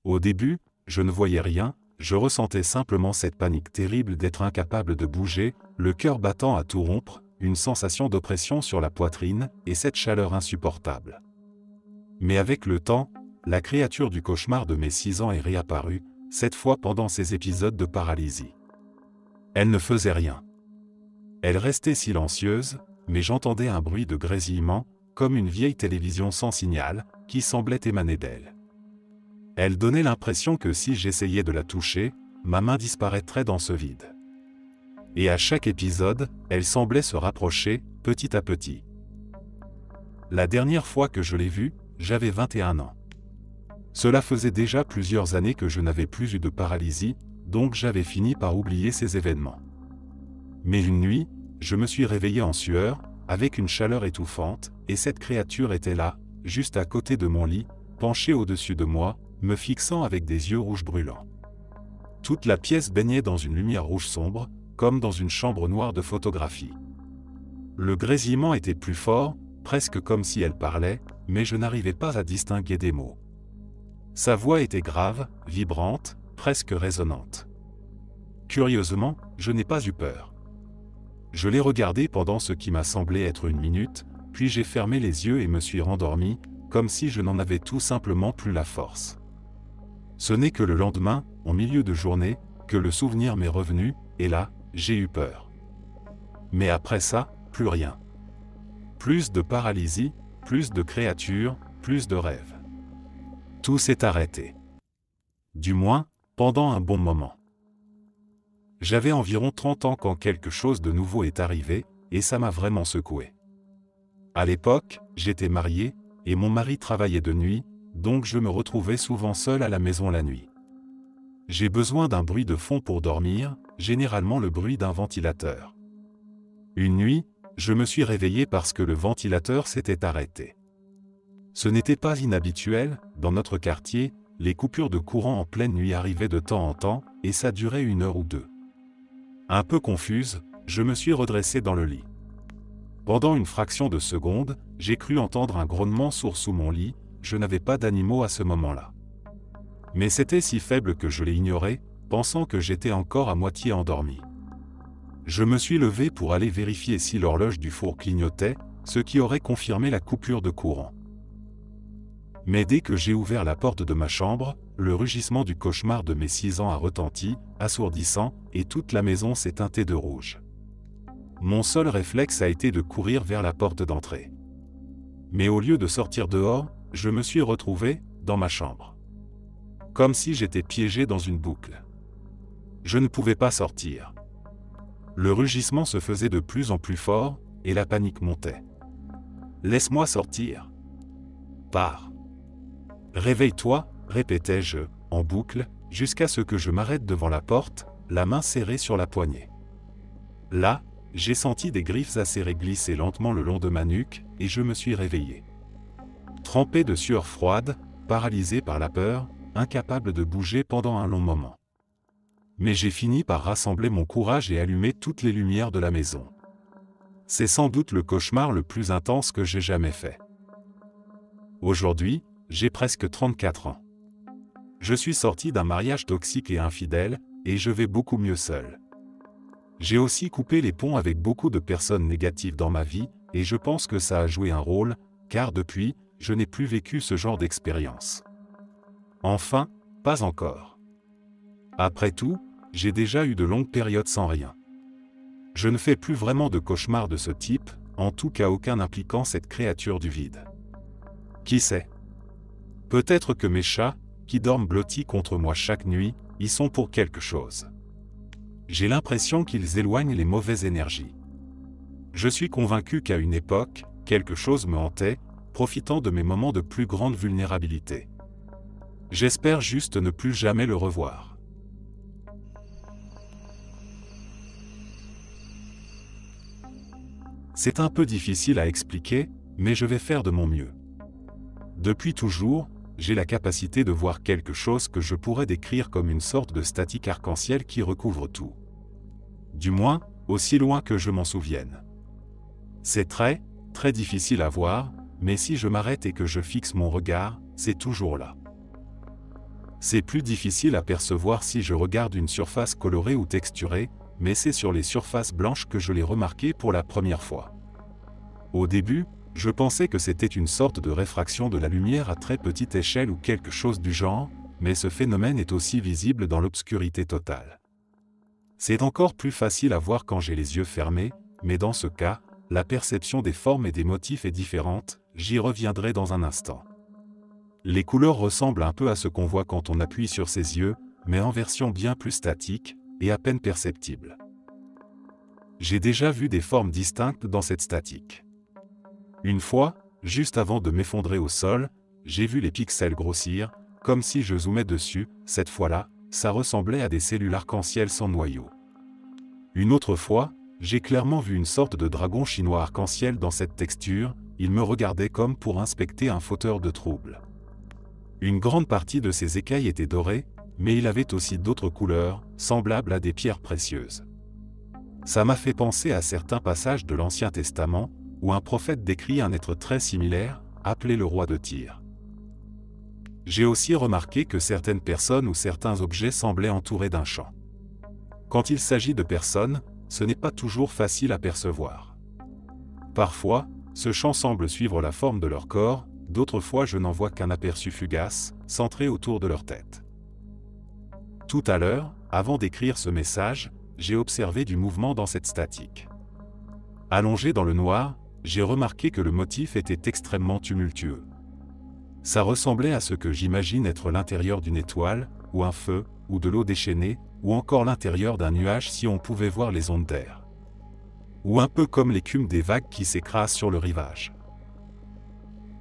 [SPEAKER 1] Au début, je ne voyais rien, je ressentais simplement cette panique terrible d'être incapable de bouger, le cœur battant à tout rompre, une sensation d'oppression sur la poitrine, et cette chaleur insupportable. Mais avec le temps, la créature du cauchemar de mes 6 ans est réapparue, cette fois pendant ces épisodes de paralysie. Elle ne faisait rien. Elle restait silencieuse, mais j'entendais un bruit de grésillement, comme une vieille télévision sans signal, qui semblait émaner d'elle. Elle donnait l'impression que si j'essayais de la toucher, ma main disparaîtrait dans ce vide. Et à chaque épisode, elle semblait se rapprocher, petit à petit. La dernière fois que je l'ai vue, j'avais 21 ans. Cela faisait déjà plusieurs années que je n'avais plus eu de paralysie, donc j'avais fini par oublier ces événements. Mais une nuit, je me suis réveillé en sueur, avec une chaleur étouffante, et cette créature était là, juste à côté de mon lit, penchée au-dessus de moi, me fixant avec des yeux rouges brûlants. Toute la pièce baignait dans une lumière rouge sombre, comme dans une chambre noire de photographie. Le grésillement était plus fort, presque comme si elle parlait, mais je n'arrivais pas à distinguer des mots. Sa voix était grave, vibrante, presque résonnante. Curieusement, je n'ai pas eu peur. Je l'ai regardée pendant ce qui m'a semblé être une minute, puis j'ai fermé les yeux et me suis rendormi, comme si je n'en avais tout simplement plus la force. Ce n'est que le lendemain, en milieu de journée, que le souvenir m'est revenu, et là, j'ai eu peur. Mais après ça, plus rien. Plus de paralysie, plus de créatures, plus de rêves. Tout s'est arrêté. Du moins, pendant un bon moment. J'avais environ 30 ans quand quelque chose de nouveau est arrivé, et ça m'a vraiment secoué. À l'époque, j'étais marié, et mon mari travaillait de nuit, donc je me retrouvais souvent seul à la maison la nuit. J'ai besoin d'un bruit de fond pour dormir, généralement le bruit d'un ventilateur. Une nuit, je me suis réveillé parce que le ventilateur s'était arrêté. Ce n'était pas inhabituel, dans notre quartier, les coupures de courant en pleine nuit arrivaient de temps en temps, et ça durait 1 heure ou 2. Un peu confuse, je me suis redressé dans le lit. Pendant une fraction de seconde, j'ai cru entendre un grognement sourd sous mon lit, je n'avais pas d'animaux à ce moment-là. Mais c'était si faible que je l'ai ignoré, pensant que j'étais encore à moitié endormi. Je me suis levé pour aller vérifier si l'horloge du four clignotait, ce qui aurait confirmé la coupure de courant. Mais dès que j'ai ouvert la porte de ma chambre, le rugissement du cauchemar de mes 6 ans a retenti, assourdissant, et toute la maison s'est teintée de rouge. Mon seul réflexe a été de courir vers la porte d'entrée. Mais au lieu de sortir dehors, je me suis retrouvé dans ma chambre. Comme si j'étais piégé dans une boucle. Je ne pouvais pas sortir. Le rugissement se faisait de plus en plus fort, et la panique montait. « Laisse-moi sortir. Pars. Réveille-toi » répétais-je, en boucle, jusqu'à ce que je m'arrête devant la porte, la main serrée sur la poignée. Là, j'ai senti des griffes acérées glisser lentement le long de ma nuque, et je me suis réveillé. Trempé de sueur froide, paralysé par la peur, incapable de bouger pendant un long moment. Mais j'ai fini par rassembler mon courage et allumer toutes les lumières de la maison. C'est sans doute le cauchemar le plus intense que j'ai jamais fait. Aujourd'hui, j'ai presque 34 ans. Je suis sorti d'un mariage toxique et infidèle, et je vais beaucoup mieux seul. J'ai aussi coupé les ponts avec beaucoup de personnes négatives dans ma vie, et je pense que ça a joué un rôle, car depuis, je n'ai plus vécu ce genre d'expérience. Enfin, pas encore. Après tout, j'ai déjà eu de longues périodes sans rien. Je ne fais plus vraiment de cauchemars de ce type, en tout cas aucun impliquant cette créature du vide. Qui sait? Peut-être que mes chats, qui dorment blottis contre moi chaque nuit, y sont pour quelque chose. J'ai l'impression qu'ils éloignent les mauvaises énergies. Je suis convaincu qu'à une époque, quelque chose me hantait, profitant de mes moments de plus grande vulnérabilité. J'espère juste ne plus jamais le revoir. C'est un peu difficile à expliquer, mais je vais faire de mon mieux. Depuis toujours, j'ai la capacité de voir quelque chose que je pourrais décrire comme une sorte de statique arc-en-ciel qui recouvre tout. Du moins, aussi loin que je m'en souvienne. C'est très, très difficile à voir, mais si je m'arrête et que je fixe mon regard, c'est toujours là. C'est plus difficile à percevoir si je regarde une surface colorée ou texturée, mais c'est sur les surfaces blanches que je l'ai remarqué pour la première fois. Au début, je pensais que c'était une sorte de réfraction de la lumière à très petite échelle ou quelque chose du genre, mais ce phénomène est aussi visible dans l'obscurité totale. C'est encore plus facile à voir quand j'ai les yeux fermés, mais dans ce cas, la perception des formes et des motifs est différente, j'y reviendrai dans un instant. Les couleurs ressemblent un peu à ce qu'on voit quand on appuie sur ses yeux, mais en version bien plus statique, et à peine perceptible. J'ai déjà vu des formes distinctes dans cette statique. Une fois, juste avant de m'effondrer au sol, j'ai vu les pixels grossir, comme si je zoomais dessus, cette fois-là, ça ressemblait à des cellules arc-en-ciel sans noyau. Une autre fois, j'ai clairement vu une sorte de dragon chinois arc-en-ciel dans cette texture, il me regardait comme pour inspecter un fauteur de troubles. Une grande partie de ses écailles était dorée, mais il avait aussi d'autres couleurs, semblables à des pierres précieuses. Ça m'a fait penser à certains passages de l'Ancien Testament, où un prophète décrit un être très similaire, appelé le roi de Tyr. J'ai aussi remarqué que certaines personnes ou certains objets semblaient entourés d'un champ. Quand il s'agit de personnes, ce n'est pas toujours facile à percevoir. Parfois, ce champ semble suivre la forme de leur corps, d'autres fois je n'en vois qu'un aperçu fugace, centré autour de leur tête. Tout à l'heure, avant d'écrire ce message, j'ai observé du mouvement dans cette statique. Allongé dans le noir, j'ai remarqué que le motif était extrêmement tumultueux. Ça ressemblait à ce que j'imagine être l'intérieur d'une étoile, ou un feu, ou de l'eau déchaînée, ou encore l'intérieur d'un nuage si on pouvait voir les ondes d'air. Ou un peu comme l'écume des vagues qui s'écrasent sur le rivage.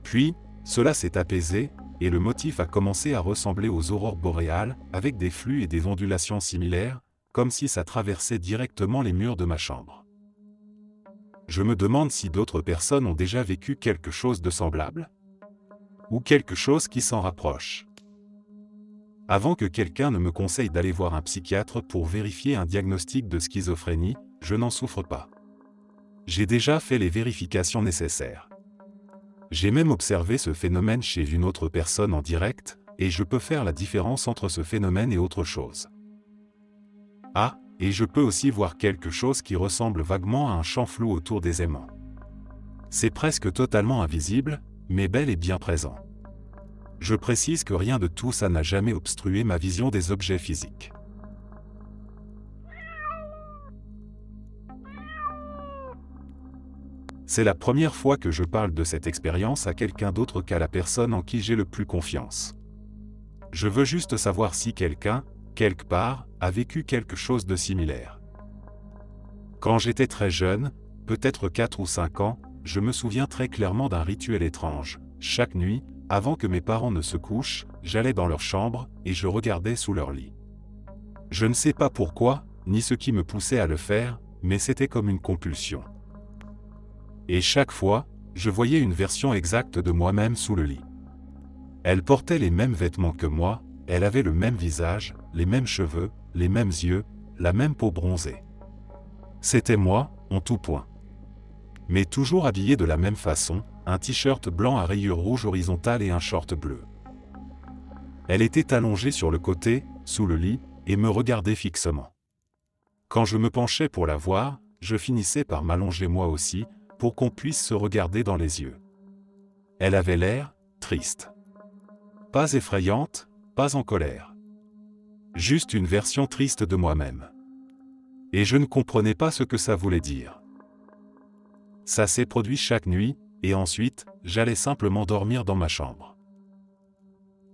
[SPEAKER 1] Puis, cela s'est apaisé, et le motif a commencé à ressembler aux aurores boréales, avec des flux et des ondulations similaires, comme si ça traversait directement les murs de ma chambre. Je me demande si d'autres personnes ont déjà vécu quelque chose de semblable, ou quelque chose qui s'en rapproche. Avant que quelqu'un ne me conseille d'aller voir un psychiatre pour vérifier un diagnostic de schizophrénie, je n'en souffre pas. J'ai déjà fait les vérifications nécessaires. J'ai même observé ce phénomène chez une autre personne en direct, et je peux faire la différence entre ce phénomène et autre chose. Ah, et je peux aussi voir quelque chose qui ressemble vaguement à un champ flou autour des aimants. C'est presque totalement invisible, mais bel et bien présent. Je précise que rien de tout ça n'a jamais obstrué ma vision des objets physiques. C'est la première fois que je parle de cette expérience à quelqu'un d'autre qu'à la personne en qui j'ai le plus confiance. Je veux juste savoir si quelqu'un, quelque part, a vécu quelque chose de similaire. Quand j'étais très jeune, peut-être 4 ou 5 ans, je me souviens très clairement d'un rituel étrange. Chaque nuit, avant que mes parents ne se couchent, j'allais dans leur chambre et je regardais sous leur lit. Je ne sais pas pourquoi, ni ce qui me poussait à le faire, mais c'était comme une compulsion. Et chaque fois, je voyais une version exacte de moi-même sous le lit. Elle portait les mêmes vêtements que moi, elle avait le même visage, les mêmes cheveux, les mêmes yeux, la même peau bronzée. C'était moi, en tout point. Mais toujours habillé de la même façon, un t-shirt blanc à rayures rouges horizontales et un short bleu. Elle était allongée sur le côté, sous le lit, et me regardait fixement. Quand je me penchais pour la voir, je finissais par m'allonger moi aussi, pour qu'on puisse se regarder dans les yeux. Elle avait l'air triste. Pas effrayante, pas en colère. Juste une version triste de moi-même. Et je ne comprenais pas ce que ça voulait dire. Ça s'est produit chaque nuit, et ensuite, j'allais simplement dormir dans ma chambre.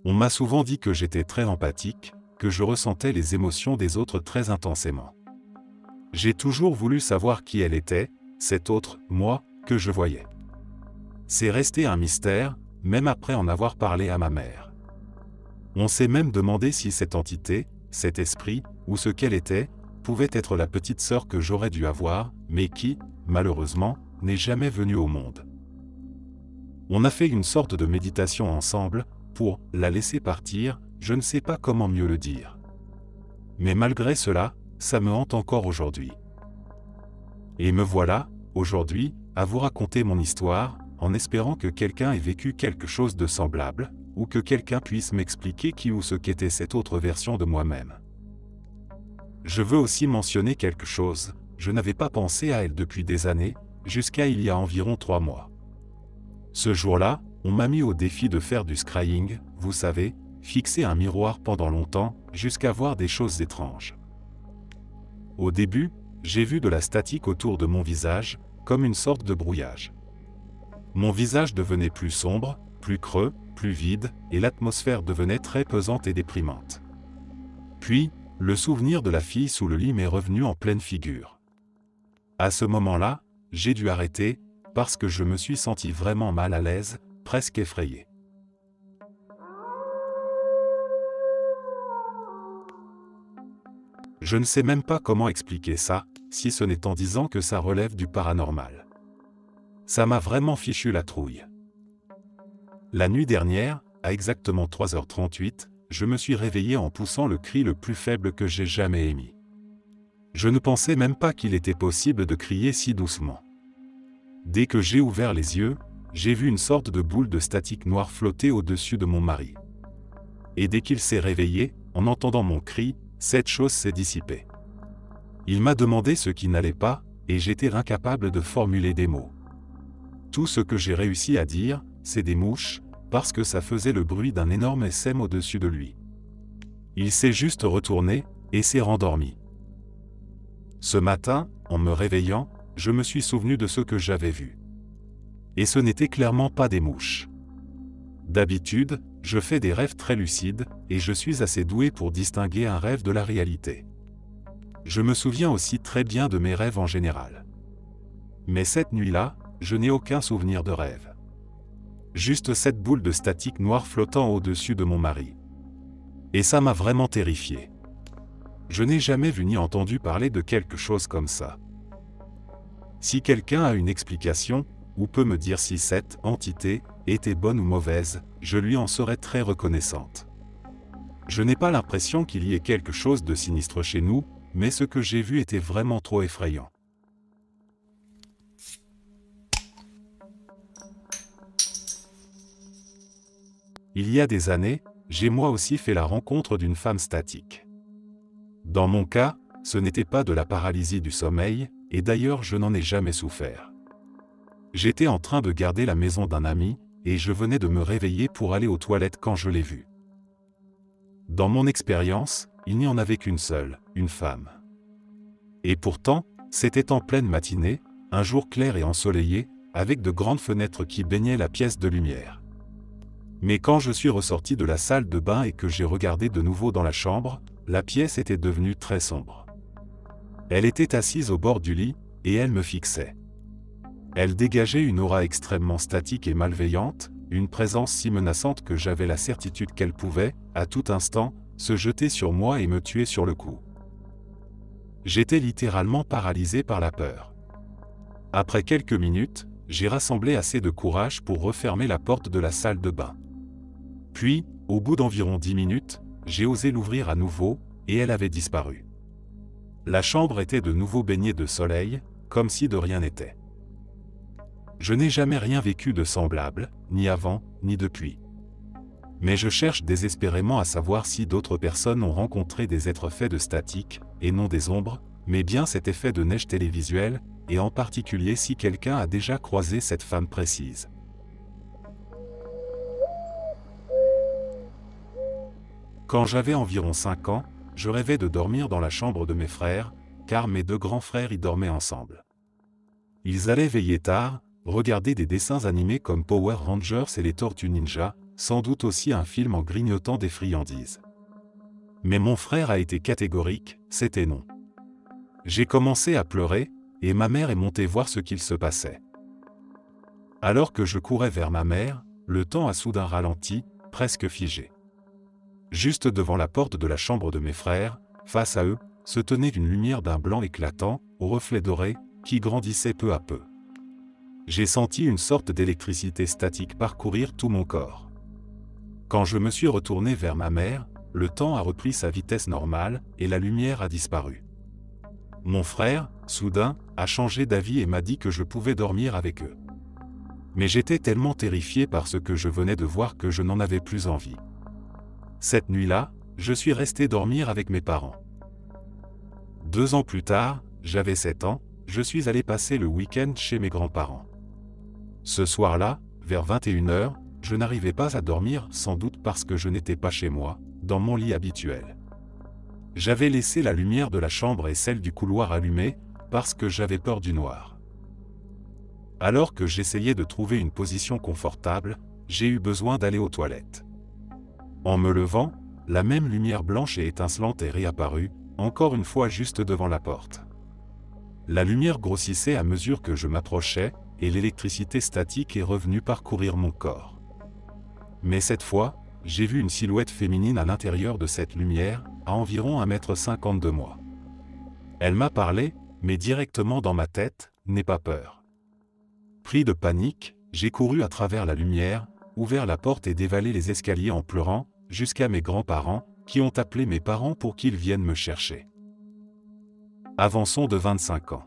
[SPEAKER 1] On m'a souvent dit que j'étais très empathique, que je ressentais les émotions des autres très intensément. J'ai toujours voulu savoir qui elle était, cet autre, moi, que je voyais. C'est resté un mystère, même après en avoir parlé à ma mère. On s'est même demandé si cette entité, cet esprit, ou ce qu'elle était, pouvait être la petite sœur que j'aurais dû avoir, mais qui, malheureusement, n'est jamais venue au monde. On a fait une sorte de méditation ensemble, pour la laisser partir, je ne sais pas comment mieux le dire. Mais malgré cela, ça me hante encore aujourd'hui. Et me voilà, aujourd'hui, à vous raconter mon histoire, en espérant que quelqu'un ait vécu quelque chose de semblable, ou que quelqu'un puisse m'expliquer qui ou ce qu'était cette autre version de moi-même. Je veux aussi mentionner quelque chose, je n'avais pas pensé à elle depuis des années, jusqu'à il y a environ 3 mois. Ce jour-là, on m'a mis au défi de faire du scrying, vous savez, fixer un miroir pendant longtemps, jusqu'à voir des choses étranges. Au début, j'ai vu de la statique autour de mon visage, comme une sorte de brouillage. Mon visage devenait plus sombre, plus creux, plus vide, et l'atmosphère devenait très pesante et déprimante. Puis, le souvenir de la fille sous le lit m'est revenu en pleine figure. À ce moment-là, j'ai dû arrêter, parce que je me suis senti vraiment mal à l'aise, presque effrayé. Je ne sais même pas comment expliquer ça, si ce n'est en disant que ça relève du paranormal. Ça m'a vraiment fichu la trouille. La nuit dernière, à exactement 3h38, je me suis réveillé en poussant le cri le plus faible que j'ai jamais émis. Je ne pensais même pas qu'il était possible de crier si doucement. Dès que j'ai ouvert les yeux, j'ai vu une sorte de boule de statique noire flotter au-dessus de mon mari. Et dès qu'il s'est réveillé, en entendant mon cri, cette chose s'est dissipée. Il m'a demandé ce qui n'allait pas, et j'étais incapable de formuler des mots. Tout ce que j'ai réussi à dire, c'est des mouches, parce que ça faisait le bruit d'un énorme SM au-dessus de lui. Il s'est juste retourné, et s'est rendormi. Ce matin, en me réveillant, je me suis souvenu de ce que j'avais vu. Et ce n'était clairement pas des mouches. D'habitude, je fais des rêves très lucides, et je suis assez doué pour distinguer un rêve de la réalité. Je me souviens aussi très bien de mes rêves en général. Mais cette nuit-là, je n'ai aucun souvenir de rêve. Juste cette boule de statique noire flottant au-dessus de mon mari. Et ça m'a vraiment terrifié. Je n'ai jamais vu ni entendu parler de quelque chose comme ça. Si quelqu'un a une explication, ou peut me dire si cette entité était bonne ou mauvaise, je lui en serais très reconnaissante. Je n'ai pas l'impression qu'il y ait quelque chose de sinistre chez nous, mais ce que j'ai vu était vraiment trop effrayant. Il y a des années, j'ai moi aussi fait la rencontre d'une femme statique. Dans mon cas, ce n'était pas de la paralysie du sommeil, et d'ailleurs je n'en ai jamais souffert. J'étais en train de garder la maison d'un ami, et je venais de me réveiller pour aller aux toilettes quand je l'ai vue. Dans mon expérience, il n'y en avait qu'une seule, une femme. Et pourtant, c'était en pleine matinée, un jour clair et ensoleillé, avec de grandes fenêtres qui baignaient la pièce de lumière. Mais quand je suis ressorti de la salle de bain et que j'ai regardé de nouveau dans la chambre, la pièce était devenue très sombre. Elle était assise au bord du lit, et elle me fixait. Elle dégageait une aura extrêmement statique et malveillante, une présence si menaçante que j'avais la certitude qu'elle pouvait, à tout instant, se jeter sur moi et me tuer sur le coup. J'étais littéralement paralysé par la peur. Après quelques minutes, j'ai rassemblé assez de courage pour refermer la porte de la salle de bain. Puis, au bout d'environ 10 minutes, j'ai osé l'ouvrir à nouveau, et elle avait disparu. La chambre était de nouveau baignée de soleil, comme si de rien n'était. Je n'ai jamais rien vécu de semblable, ni avant, ni depuis. Mais je cherche désespérément à savoir si d'autres personnes ont rencontré des êtres faits de statique, et non des ombres, mais bien cet effet de neige télévisuelle, et en particulier si quelqu'un a déjà croisé cette femme précise. Quand j'avais environ 5 ans, je rêvais de dormir dans la chambre de mes frères, car mes 2 grands frères y dormaient ensemble. Ils allaient veiller tard, regarder des dessins animés comme Power Rangers et les Tortues Ninja, sans doute aussi un film en grignotant des friandises. Mais mon frère a été catégorique, c'était non. J'ai commencé à pleurer, et ma mère est montée voir ce qu'il se passait. Alors que je courais vers ma mère, le temps a soudain ralenti, presque figé. Juste devant la porte de la chambre de mes frères, face à eux, se tenait une lumière d'un blanc éclatant, au reflet doré, qui grandissait peu à peu. J'ai senti une sorte d'électricité statique parcourir tout mon corps. Quand je me suis retourné vers ma mère, le temps a repris sa vitesse normale, et la lumière a disparu. Mon frère, soudain, a changé d'avis et m'a dit que je pouvais dormir avec eux. Mais j'étais tellement terrifié par ce que je venais de voir que je n'en avais plus envie. Cette nuit-là, je suis resté dormir avec mes parents. 2 ans plus tard, j'avais 7 ans, je suis allé passer le week-end chez mes grands-parents. Ce soir-là, vers 21h, je n'arrivais pas à dormir, sans doute parce que je n'étais pas chez moi, dans mon lit habituel. J'avais laissé la lumière de la chambre et celle du couloir allumée, parce que j'avais peur du noir. Alors que j'essayais de trouver une position confortable, j'ai eu besoin d'aller aux toilettes. En me levant, la même lumière blanche et étincelante est réapparue, encore une fois juste devant la porte. La lumière grossissait à mesure que je m'approchais, et l'électricité statique est revenue parcourir mon corps. Mais cette fois, j'ai vu une silhouette féminine à l'intérieur de cette lumière, à environ 1,50 m de moi. Elle m'a parlé, mais directement dans ma tête, « N'aie pas peur ». Pris de panique, j'ai couru à travers la lumière, ouvert la porte et dévalé les escaliers en pleurant, jusqu'à mes grands-parents, qui ont appelé mes parents pour qu'ils viennent me chercher. Avançons de 25 ans.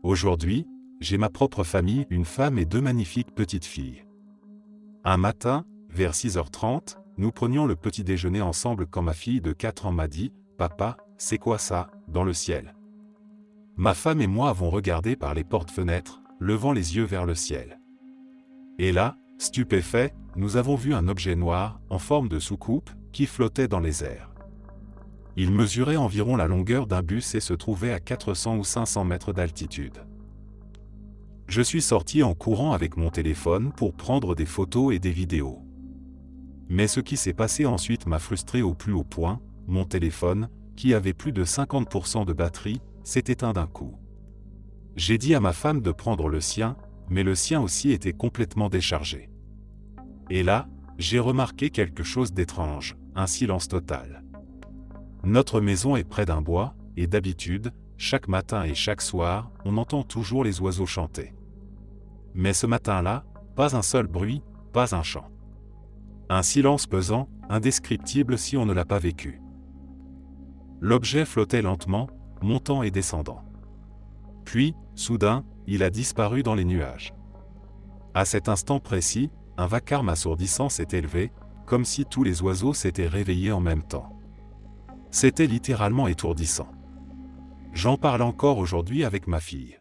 [SPEAKER 1] Aujourd'hui, j'ai ma propre famille, une femme et 2 magnifiques petites filles. Un matin, vers 6h30, nous prenions le petit déjeuner ensemble quand ma fille de 4 ans m'a dit « Papa, c'est quoi ça, dans le ciel ?» Ma femme et moi avons regardé par les portes-fenêtres, levant les yeux vers le ciel. Et là, stupéfaits, nous avons vu un objet noir, en forme de soucoupe, qui flottait dans les airs. Il mesurait environ la longueur d'un bus et se trouvait à 400 ou 500 mètres d'altitude. Je suis sorti en courant avec mon téléphone pour prendre des photos et des vidéos. Mais ce qui s'est passé ensuite m'a frustré au plus haut point. Mon téléphone, qui avait plus de 50% de batterie, s'est éteint d'un coup. J'ai dit à ma femme de prendre le sien, mais le sien aussi était complètement déchargé. Et là, j'ai remarqué quelque chose d'étrange, un silence total. Notre maison est près d'un bois, et d'habitude, chaque matin et chaque soir, on entend toujours les oiseaux chanter. Mais ce matin-là, pas un seul bruit, pas un chant. Un silence pesant, indescriptible si on ne l'a pas vécu. L'objet flottait lentement, montant et descendant. Puis, soudain, il a disparu dans les nuages. À cet instant précis, un vacarme assourdissant s'est élevé, comme si tous les oiseaux s'étaient réveillés en même temps. C'était littéralement étourdissant. J'en parle encore aujourd'hui avec ma fille.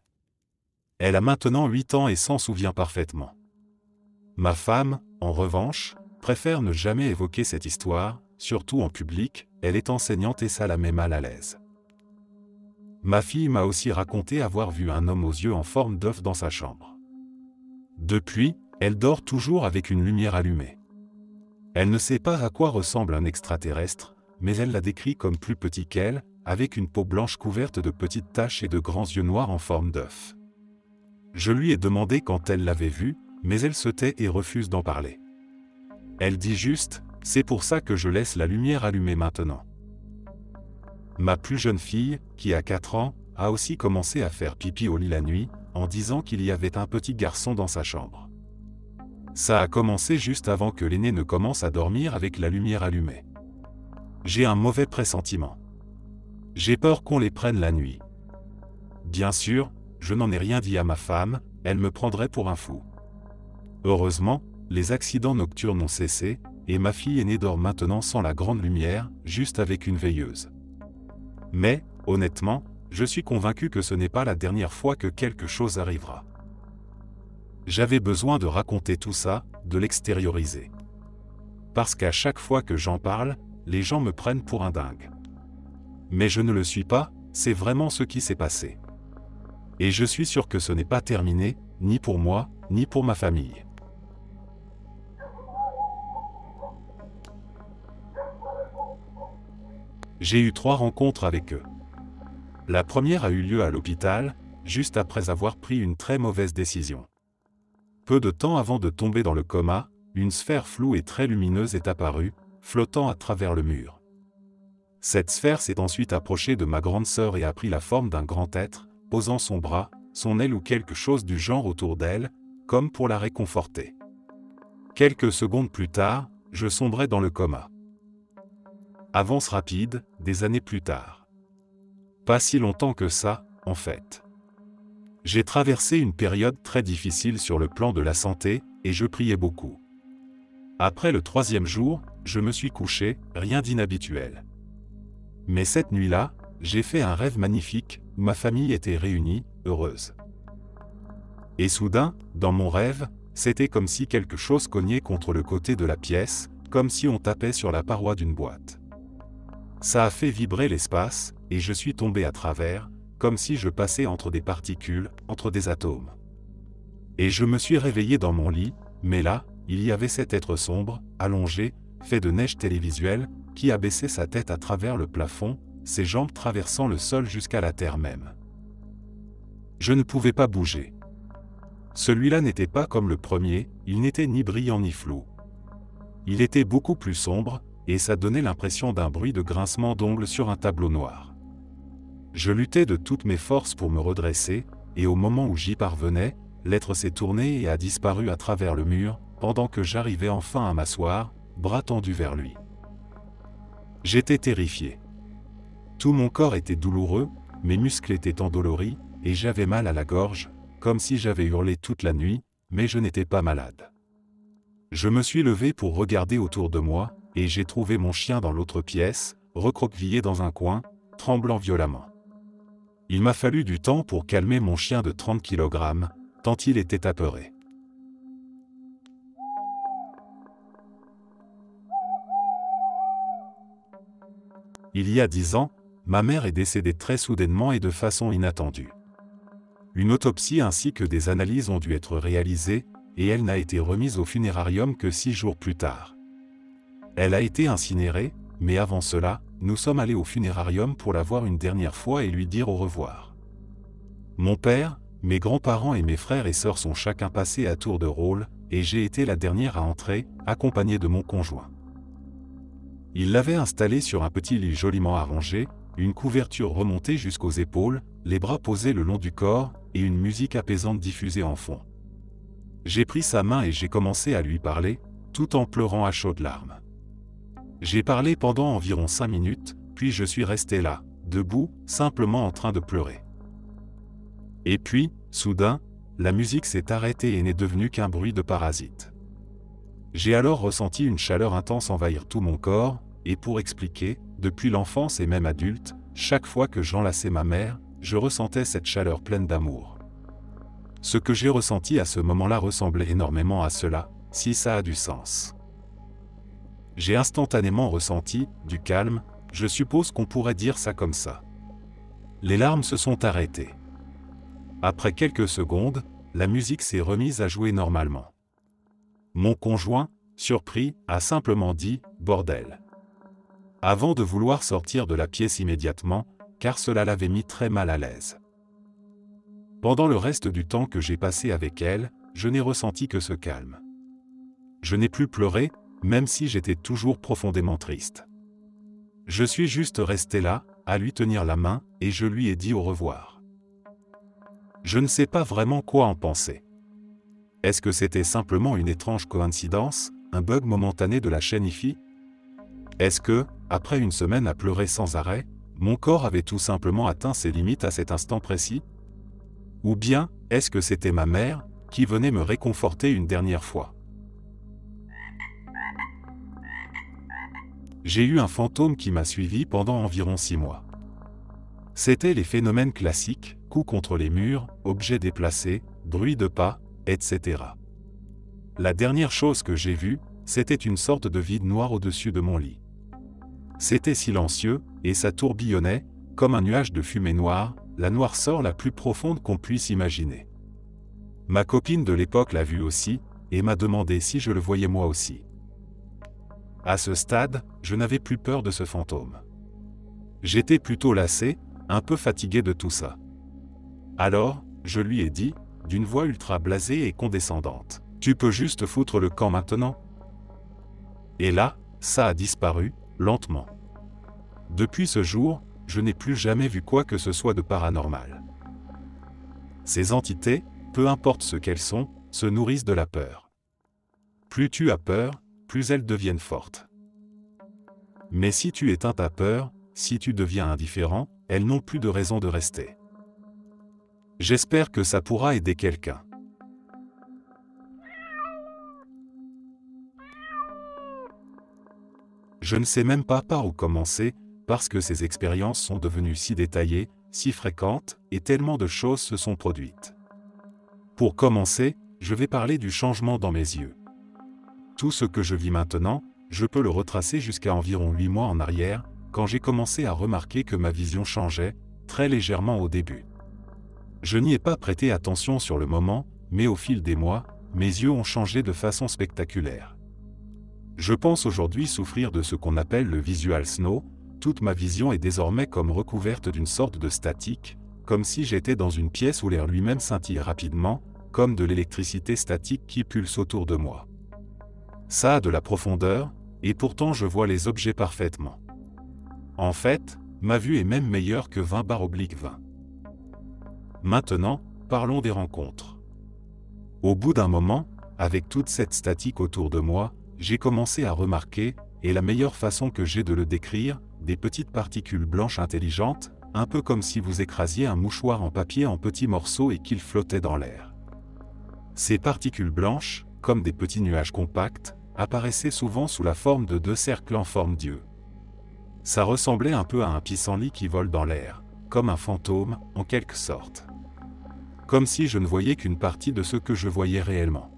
[SPEAKER 1] Elle a maintenant 8 ans et s'en souvient parfaitement. Ma femme, en revanche, préfère ne jamais évoquer cette histoire, surtout en public, elle est enseignante et ça la met mal à l'aise. Ma fille m'a aussi raconté avoir vu un homme aux yeux en forme d'œuf dans sa chambre. Depuis, elle dort toujours avec une lumière allumée. Elle ne sait pas à quoi ressemble un extraterrestre, mais elle l'a décrit comme plus petit qu'elle, avec une peau blanche couverte de petites taches et de grands yeux noirs en forme d'œuf. Je lui ai demandé quand elle l'avait vu, mais elle se tait et refuse d'en parler. Elle dit juste, c'est pour ça que je laisse la lumière allumée maintenant. Ma plus jeune fille, qui a 4 ans, a aussi commencé à faire pipi au lit la nuit, en disant qu'il y avait un petit garçon dans sa chambre. Ça a commencé juste avant que l'aîné ne commence à dormir avec la lumière allumée. J'ai un mauvais pressentiment. J'ai peur qu'on les prenne la nuit. Bien sûr, je n'en ai rien dit à ma femme, elle me prendrait pour un fou. Heureusement, les accidents nocturnes ont cessé, et ma fille aînée dort maintenant sans la grande lumière, juste avec une veilleuse. Mais, honnêtement, je suis convaincu que ce n'est pas la dernière fois que quelque chose arrivera. J'avais besoin de raconter tout ça, de l'extérioriser. Parce qu'à chaque fois que j'en parle, les gens me prennent pour un dingue. Mais je ne le suis pas, c'est vraiment ce qui s'est passé. Et je suis sûr que ce n'est pas terminé, ni pour moi, ni pour ma famille. J'ai eu 3 rencontres avec eux. La première a eu lieu à l'hôpital, juste après avoir pris une très mauvaise décision. Peu de temps avant de tomber dans le coma, une sphère floue et très lumineuse est apparue, flottant à travers le mur. Cette sphère s'est ensuite approchée de ma grande sœur et a pris la forme d'un grand être, posant son bras, son aile ou quelque chose du genre autour d'elle, comme pour la réconforter. Quelques secondes plus tard, je sombrais dans le coma. Avance rapide, des années plus tard. Pas si longtemps que ça, en fait. J'ai traversé une période très difficile sur le plan de la santé, et je priais beaucoup. Après le 3e jour, je me suis couché, rien d'inhabituel. Mais cette nuit-là, j'ai fait un rêve magnifique, où ma famille était réunie, heureuse. Et soudain, dans mon rêve, c'était comme si quelque chose cognait contre le côté de la pièce, comme si on tapait sur la paroi d'une boîte. Ça a fait vibrer l'espace, et je suis tombé à travers, comme si je passais entre des particules, entre des atomes. Et je me suis réveillé dans mon lit, mais là, il y avait cet être sombre, allongé, fait de neige télévisuelle, qui abaissait sa tête à travers le plafond, ses jambes traversant le sol jusqu'à la terre même. Je ne pouvais pas bouger. Celui-là n'était pas comme le premier, il n'était ni brillant ni flou. Il était beaucoup plus sombre, et ça donnait l'impression d'un bruit de grincement d'ongles sur un tableau noir. Je luttais de toutes mes forces pour me redresser, et au moment où j'y parvenais, l'être s'est tourné et a disparu à travers le mur, pendant que j'arrivais enfin à m'asseoir, bras tendus vers lui. J'étais terrifié. Tout mon corps était douloureux, mes muscles étaient endoloris, et j'avais mal à la gorge, comme si j'avais hurlé toute la nuit, mais je n'étais pas malade. Je me suis levé pour regarder autour de moi, et j'ai trouvé mon chien dans l'autre pièce, recroquevillé dans un coin, tremblant violemment. Il m'a fallu du temps pour calmer mon chien de 30 kg, tant il était apeuré. Il y a 10 ans, ma mère est décédée très soudainement et de façon inattendue. Une autopsie ainsi que des analyses ont dû être réalisées, et elle n'a été remise au funérarium que 6 jours plus tard. Elle a été incinérée, mais avant cela, nous sommes allés au funérarium pour la voir une dernière fois et lui dire au revoir. Mon père, mes grands-parents et mes frères et sœurs sont chacun passés à tour de rôle, et j'ai été la dernière à entrer, accompagnée de mon conjoint. Il l'avait installée sur un petit lit joliment arrangé, une couverture remontée jusqu'aux épaules, les bras posés le long du corps, et une musique apaisante diffusée en fond. J'ai pris sa main et j'ai commencé à lui parler, tout en pleurant à chaudes larmes. J'ai parlé pendant environ 5 minutes, puis je suis resté là, debout, simplement en train de pleurer. Et puis, soudain, la musique s'est arrêtée et n'est devenue qu'un bruit de parasite. J'ai alors ressenti une chaleur intense envahir tout mon corps, et pour expliquer, depuis l'enfance et même adulte, chaque fois que j'enlaçais ma mère, je ressentais cette chaleur pleine d'amour. Ce que j'ai ressenti à ce moment-là ressemblait énormément à cela, si ça a du sens. J'ai instantanément ressenti du calme, je suppose qu'on pourrait dire ça comme ça. Les larmes se sont arrêtées. Après quelques secondes, la musique s'est remise à jouer normalement. Mon conjoint, surpris, a simplement dit « bordel », avant de vouloir sortir de la pièce immédiatement, car cela l'avait mis très mal à l'aise. Pendant le reste du temps que j'ai passé avec elle, je n'ai ressenti que ce calme. Je n'ai plus pleuré, même si j'étais toujours profondément triste. Je suis juste resté là, à lui tenir la main, et je lui ai dit au revoir. Je ne sais pas vraiment quoi en penser. Est-ce que c'était simplement une étrange coïncidence, un bug momentané de la chaîne Wi-Fi? Est-ce que, après une semaine à pleurer sans arrêt, mon corps avait tout simplement atteint ses limites à cet instant précis? Ou bien, est-ce que c'était ma mère, qui venait me réconforter une dernière fois? J'ai eu un fantôme qui m'a suivi pendant environ 6 mois. C'étaient les phénomènes classiques, coups contre les murs, objets déplacés, bruit de pas, etc. La dernière chose que j'ai vue, c'était une sorte de vide noir au-dessus de mon lit. C'était silencieux, et ça tourbillonnait, comme un nuage de fumée noire, la noirceur la plus profonde qu'on puisse imaginer. Ma copine de l'époque l'a vu aussi, et m'a demandé si je le voyais moi aussi. À ce stade, je n'avais plus peur de ce fantôme. J'étais plutôt lassé, un peu fatigué de tout ça. Alors, je lui ai dit, d'une voix ultra blasée et condescendante, « Tu peux juste foutre le camp maintenant ?» Et là, ça a disparu, lentement. Depuis ce jour, je n'ai plus jamais vu quoi que ce soit de paranormal. Ces entités, peu importe ce qu'elles sont, se nourrissent de la peur. Plus tu as peur, plus elles deviennent fortes. Mais si tu éteins ta peur, si tu deviens indifférent, elles n'ont plus de raison de rester. J'espère que ça pourra aider quelqu'un. Je ne sais même pas par où commencer, parce que ces expériences sont devenues si détaillées, si fréquentes, et tellement de choses se sont produites. Pour commencer, je vais parler du changement dans mes yeux. Tout ce que je vis maintenant, je peux le retracer jusqu'à environ 8 mois en arrière, quand j'ai commencé à remarquer que ma vision changeait, très légèrement au début. Je n'y ai pas prêté attention sur le moment, mais au fil des mois, mes yeux ont changé de façon spectaculaire. Je pense aujourd'hui souffrir de ce qu'on appelle le visual snow, toute ma vision est désormais comme recouverte d'une sorte de statique, comme si j'étais dans une pièce où l'air lui-même scintille rapidement, comme de l'électricité statique qui pulse autour de moi. Ça a de la profondeur, et pourtant je vois les objets parfaitement. En fait, ma vue est même meilleure que 20/20. Maintenant, parlons des rencontres. Au bout d'un moment, avec toute cette statique autour de moi, j'ai commencé à remarquer, et la meilleure façon que j'ai de le décrire, des petites particules blanches intelligentes, un peu comme si vous écrasiez un mouchoir en papier en petits morceaux et qu'il flottait dans l'air. Ces particules blanches, comme des petits nuages compacts, apparaissaient souvent sous la forme de 2 cercles en forme d'yeux. Ça ressemblait un peu à un pissenlit qui vole dans l'air, comme un fantôme, en quelque sorte. Comme si je ne voyais qu'une partie de ce que je voyais réellement.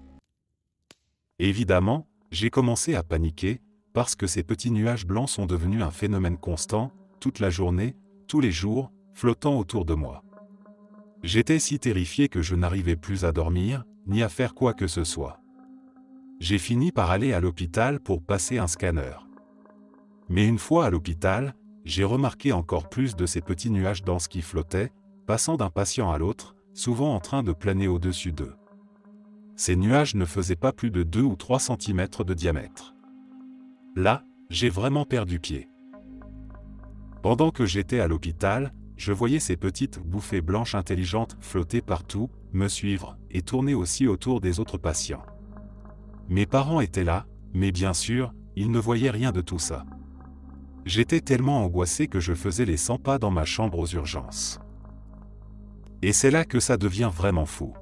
[SPEAKER 1] Évidemment, j'ai commencé à paniquer, parce que ces petits nuages blancs sont devenus un phénomène constant, toute la journée, tous les jours, flottant autour de moi. J'étais si terrifié que je n'arrivais plus à dormir, ni à faire quoi que ce soit. J'ai fini par aller à l'hôpital pour passer un scanner. Mais une fois à l'hôpital, j'ai remarqué encore plus de ces petits nuages denses qui flottaient, passant d'un patient à l'autre, souvent en train de planer au-dessus d'eux. Ces nuages ne faisaient pas plus de 2 ou 3 cm de diamètre. Là, j'ai vraiment perdu pied. Pendant que j'étais à l'hôpital, je voyais ces petites bouffées blanches intelligentes flotter partout, me suivre, et tourner aussi autour des autres patients. Mes parents étaient là, mais bien sûr, ils ne voyaient rien de tout ça. J'étais tellement angoissé que je faisais les 100 pas dans ma chambre aux urgences. Et c'est là que ça devient vraiment fou.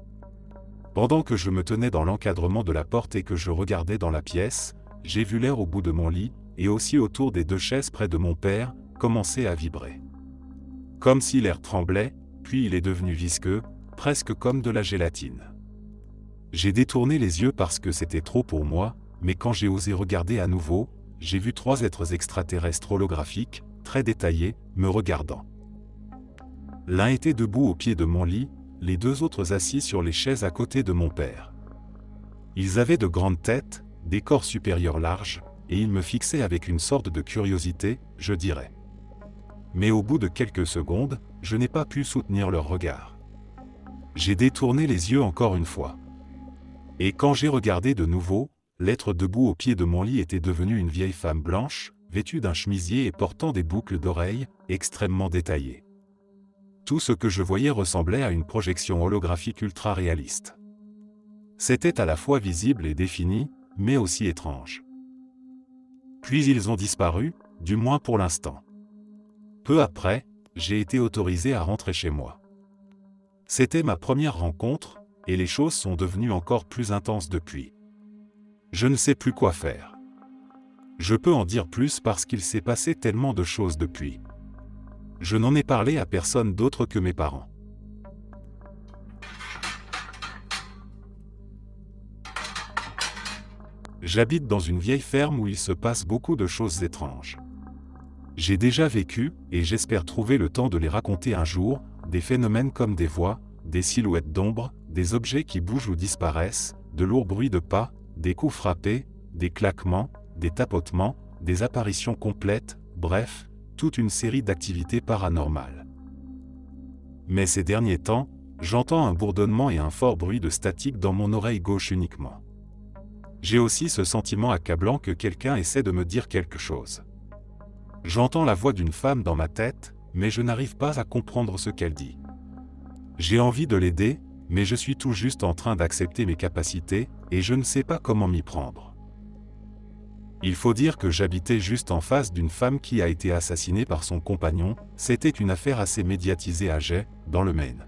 [SPEAKER 1] Pendant que je me tenais dans l'encadrement de la porte et que je regardais dans la pièce, j'ai vu l'air au bout de mon lit, et aussi autour des 2 chaises près de mon père, commencer à vibrer. Comme si l'air tremblait, puis il est devenu visqueux, presque comme de la gélatine. J'ai détourné les yeux parce que c'était trop pour moi, mais quand j'ai osé regarder à nouveau, j'ai vu 3 êtres extraterrestres holographiques, très détaillés, me regardant. L'un était debout au pied de mon lit, les 2 autres assis sur les chaises à côté de mon père. Ils avaient de grandes têtes, des corps supérieurs larges, et ils me fixaient avec une sorte de curiosité, je dirais. Mais au bout de quelques secondes, je n'ai pas pu soutenir leur regard. J'ai détourné les yeux encore une fois. Et quand j'ai regardé de nouveau, l'être debout au pied de mon lit était devenu une vieille femme blanche, vêtue d'un chemisier et portant des boucles d'oreilles, extrêmement détaillées. Tout ce que je voyais ressemblait à une projection holographique ultra réaliste. C'était à la fois visible et défini, mais aussi étrange. Puis ils ont disparu, du moins pour l'instant. Peu après, j'ai été autorisé à rentrer chez moi. C'était ma première rencontre, et les choses sont devenues encore plus intenses depuis. Je ne sais plus quoi faire. Je peux en dire plus parce qu'il s'est passé tellement de choses depuis. Je n'en ai parlé à personne d'autre que mes parents. J'habite dans une vieille ferme où il se passe beaucoup de choses étranges. J'ai déjà vécu, et j'espère trouver le temps de les raconter un jour, des phénomènes comme des voix, des silhouettes d'ombre, des objets qui bougent ou disparaissent, de lourds bruits de pas, des coups frappés, des claquements, des tapotements, des apparitions complètes, bref, toute une série d'activités paranormales. Mais ces derniers temps, j'entends un bourdonnement et un fort bruit de statique dans mon oreille gauche uniquement. J'ai aussi ce sentiment accablant que quelqu'un essaie de me dire quelque chose. J'entends la voix d'une femme dans ma tête, mais je n'arrive pas à comprendre ce qu'elle dit. J'ai envie de l'aider, mais je suis tout juste en train d'accepter mes capacités, et je ne sais pas comment m'y prendre. Il faut dire que j'habitais juste en face d'une femme qui a été assassinée par son compagnon, c'était une affaire assez médiatisée à Jay, dans le Maine.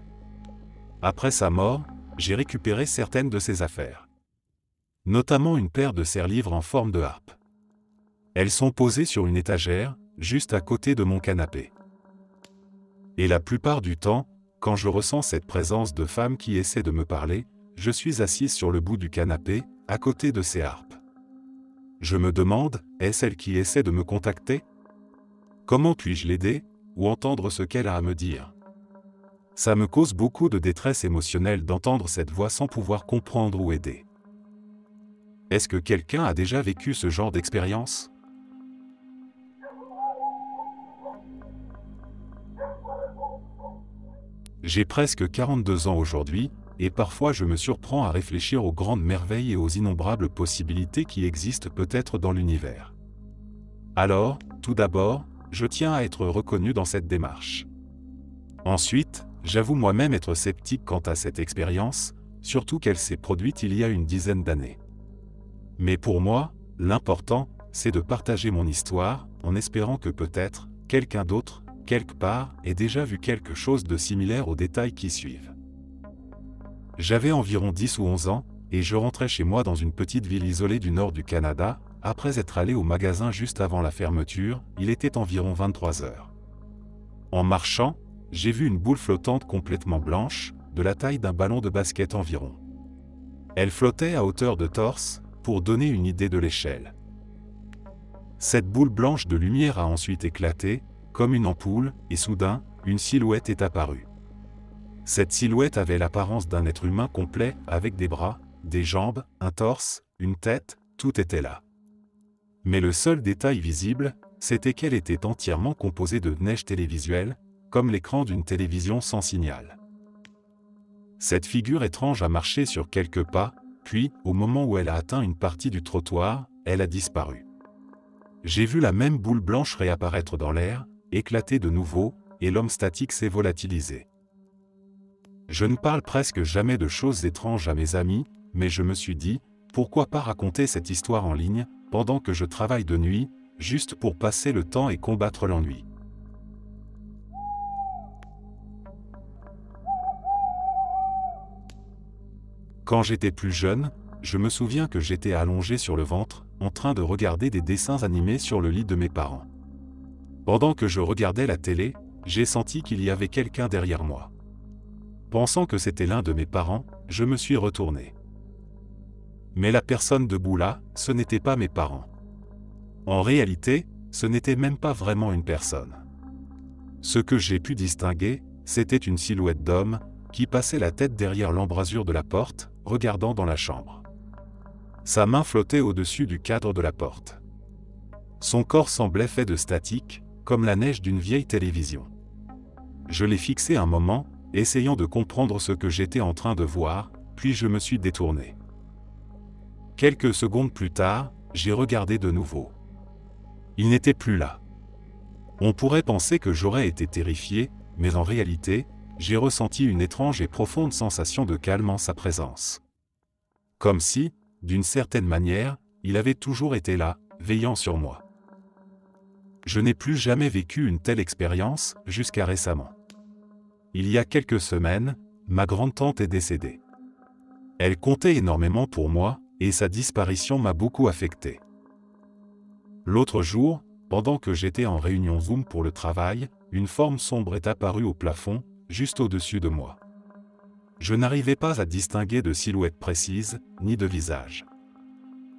[SPEAKER 1] Après sa mort, j'ai récupéré certaines de ses affaires. Notamment une paire de serre-livres en forme de harpe. Elles sont posées sur une étagère, juste à côté de mon canapé. Et la plupart du temps, quand je ressens cette présence de femme qui essaie de me parler, je suis assise sur le bout du canapé, à côté de ces harpes. Je me demande, est-ce elle qui essaie de me contacter? Comment puis-je l'aider, ou entendre ce qu'elle a à me dire? Ça me cause beaucoup de détresse émotionnelle d'entendre cette voix sans pouvoir comprendre ou aider. Est-ce que quelqu'un a déjà vécu ce genre d'expérience? J'ai presque 42 ans aujourd'hui, et parfois je me surprends à réfléchir aux grandes merveilles et aux innombrables possibilités qui existent peut-être dans l'univers. Alors, tout d'abord, je tiens à être reconnu dans cette démarche. Ensuite, j'avoue moi-même être sceptique quant à cette expérience, surtout qu'elle s'est produite il y a une dizaine d'années. Mais pour moi, l'important, c'est de partager mon histoire, en espérant que peut-être, quelqu'un d'autre, quelque part, ait déjà vu quelque chose de similaire aux détails qui suivent. J'avais environ 10 ou 11 ans, et je rentrais chez moi dans une petite ville isolée du nord du Canada, après être allé au magasin juste avant la fermeture, il était environ 23 heures. En marchant, j'ai vu une boule flottante complètement blanche, de la taille d'un ballon de basket environ. Elle flottait à hauteur de torse, pour donner une idée de l'échelle. Cette boule blanche de lumière a ensuite éclaté, comme une ampoule, et soudain, une silhouette est apparue. Cette silhouette avait l'apparence d'un être humain complet, avec des bras, des jambes, un torse, une tête, tout était là. Mais le seul détail visible, c'était qu'elle était entièrement composée de neige télévisuelle, comme l'écran d'une télévision sans signal. Cette figure étrange a marché sur quelques pas, puis, au moment où elle a atteint une partie du trottoir, elle a disparu. J'ai vu la même boule blanche réapparaître dans l'air, éclater de nouveau, et l'homme statique s'est volatilisé. Je ne parle presque jamais de choses étranges à mes amis, mais je me suis dit, pourquoi pas raconter cette histoire en ligne, pendant que je travaille de nuit, juste pour passer le temps et combattre l'ennui. Quand j'étais plus jeune, je me souviens que j'étais allongé sur le ventre, en train de regarder des dessins animés sur le lit de mes parents. Pendant que je regardais la télé, j'ai senti qu'il y avait quelqu'un derrière moi. Pensant que c'était l'un de mes parents, je me suis retourné. Mais la personne debout là, ce n'était pas mes parents. En réalité, ce n'était même pas vraiment une personne. Ce que j'ai pu distinguer, c'était une silhouette d'homme, qui passait la tête derrière l'embrasure de la porte, regardant dans la chambre. Sa main flottait au-dessus du cadre de la porte. Son corps semblait fait de statique, comme la neige d'une vieille télévision. Je l'ai fixé un moment, essayant de comprendre ce que j'étais en train de voir, puis je me suis détourné. Quelques secondes plus tard, j'ai regardé de nouveau. Il n'était plus là. On pourrait penser que j'aurais été terrifié, mais en réalité, j'ai ressenti une étrange et profonde sensation de calme en sa présence. Comme si, d'une certaine manière, il avait toujours été là, veillant sur moi. Je n'ai plus jamais vécu une telle expérience, jusqu'à récemment. Il y a quelques semaines, ma grande-tante est décédée. Elle comptait énormément pour moi, et sa disparition m'a beaucoup affecté. L'autre jour, pendant que j'étais en réunion Zoom pour le travail, une forme sombre est apparue au plafond, juste au-dessus de moi. Je n'arrivais pas à distinguer de silhouette précise, ni de visage.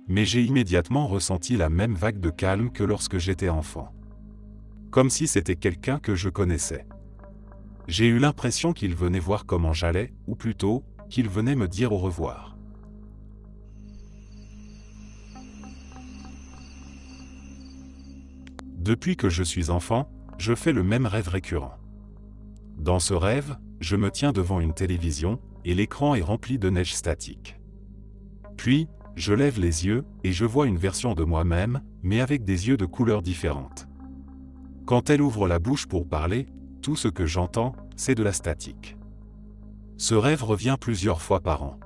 [SPEAKER 1] Mais j'ai immédiatement ressenti la même vague de calme que lorsque j'étais enfant. Comme si c'était quelqu'un que je connaissais. J'ai eu l'impression qu'il venait voir comment j'allais, ou plutôt, qu'il venait me dire au revoir. Depuis que je suis enfant, je fais le même rêve récurrent. Dans ce rêve, je me tiens devant une télévision, et l'écran est rempli de neige statique. Puis, je lève les yeux, et je vois une version de moi-même, mais avec des yeux de couleurs différentes. Quand elle ouvre la bouche pour parler, tout ce que j'entends, c'est de la statique. Ce rêve revient plusieurs fois par an.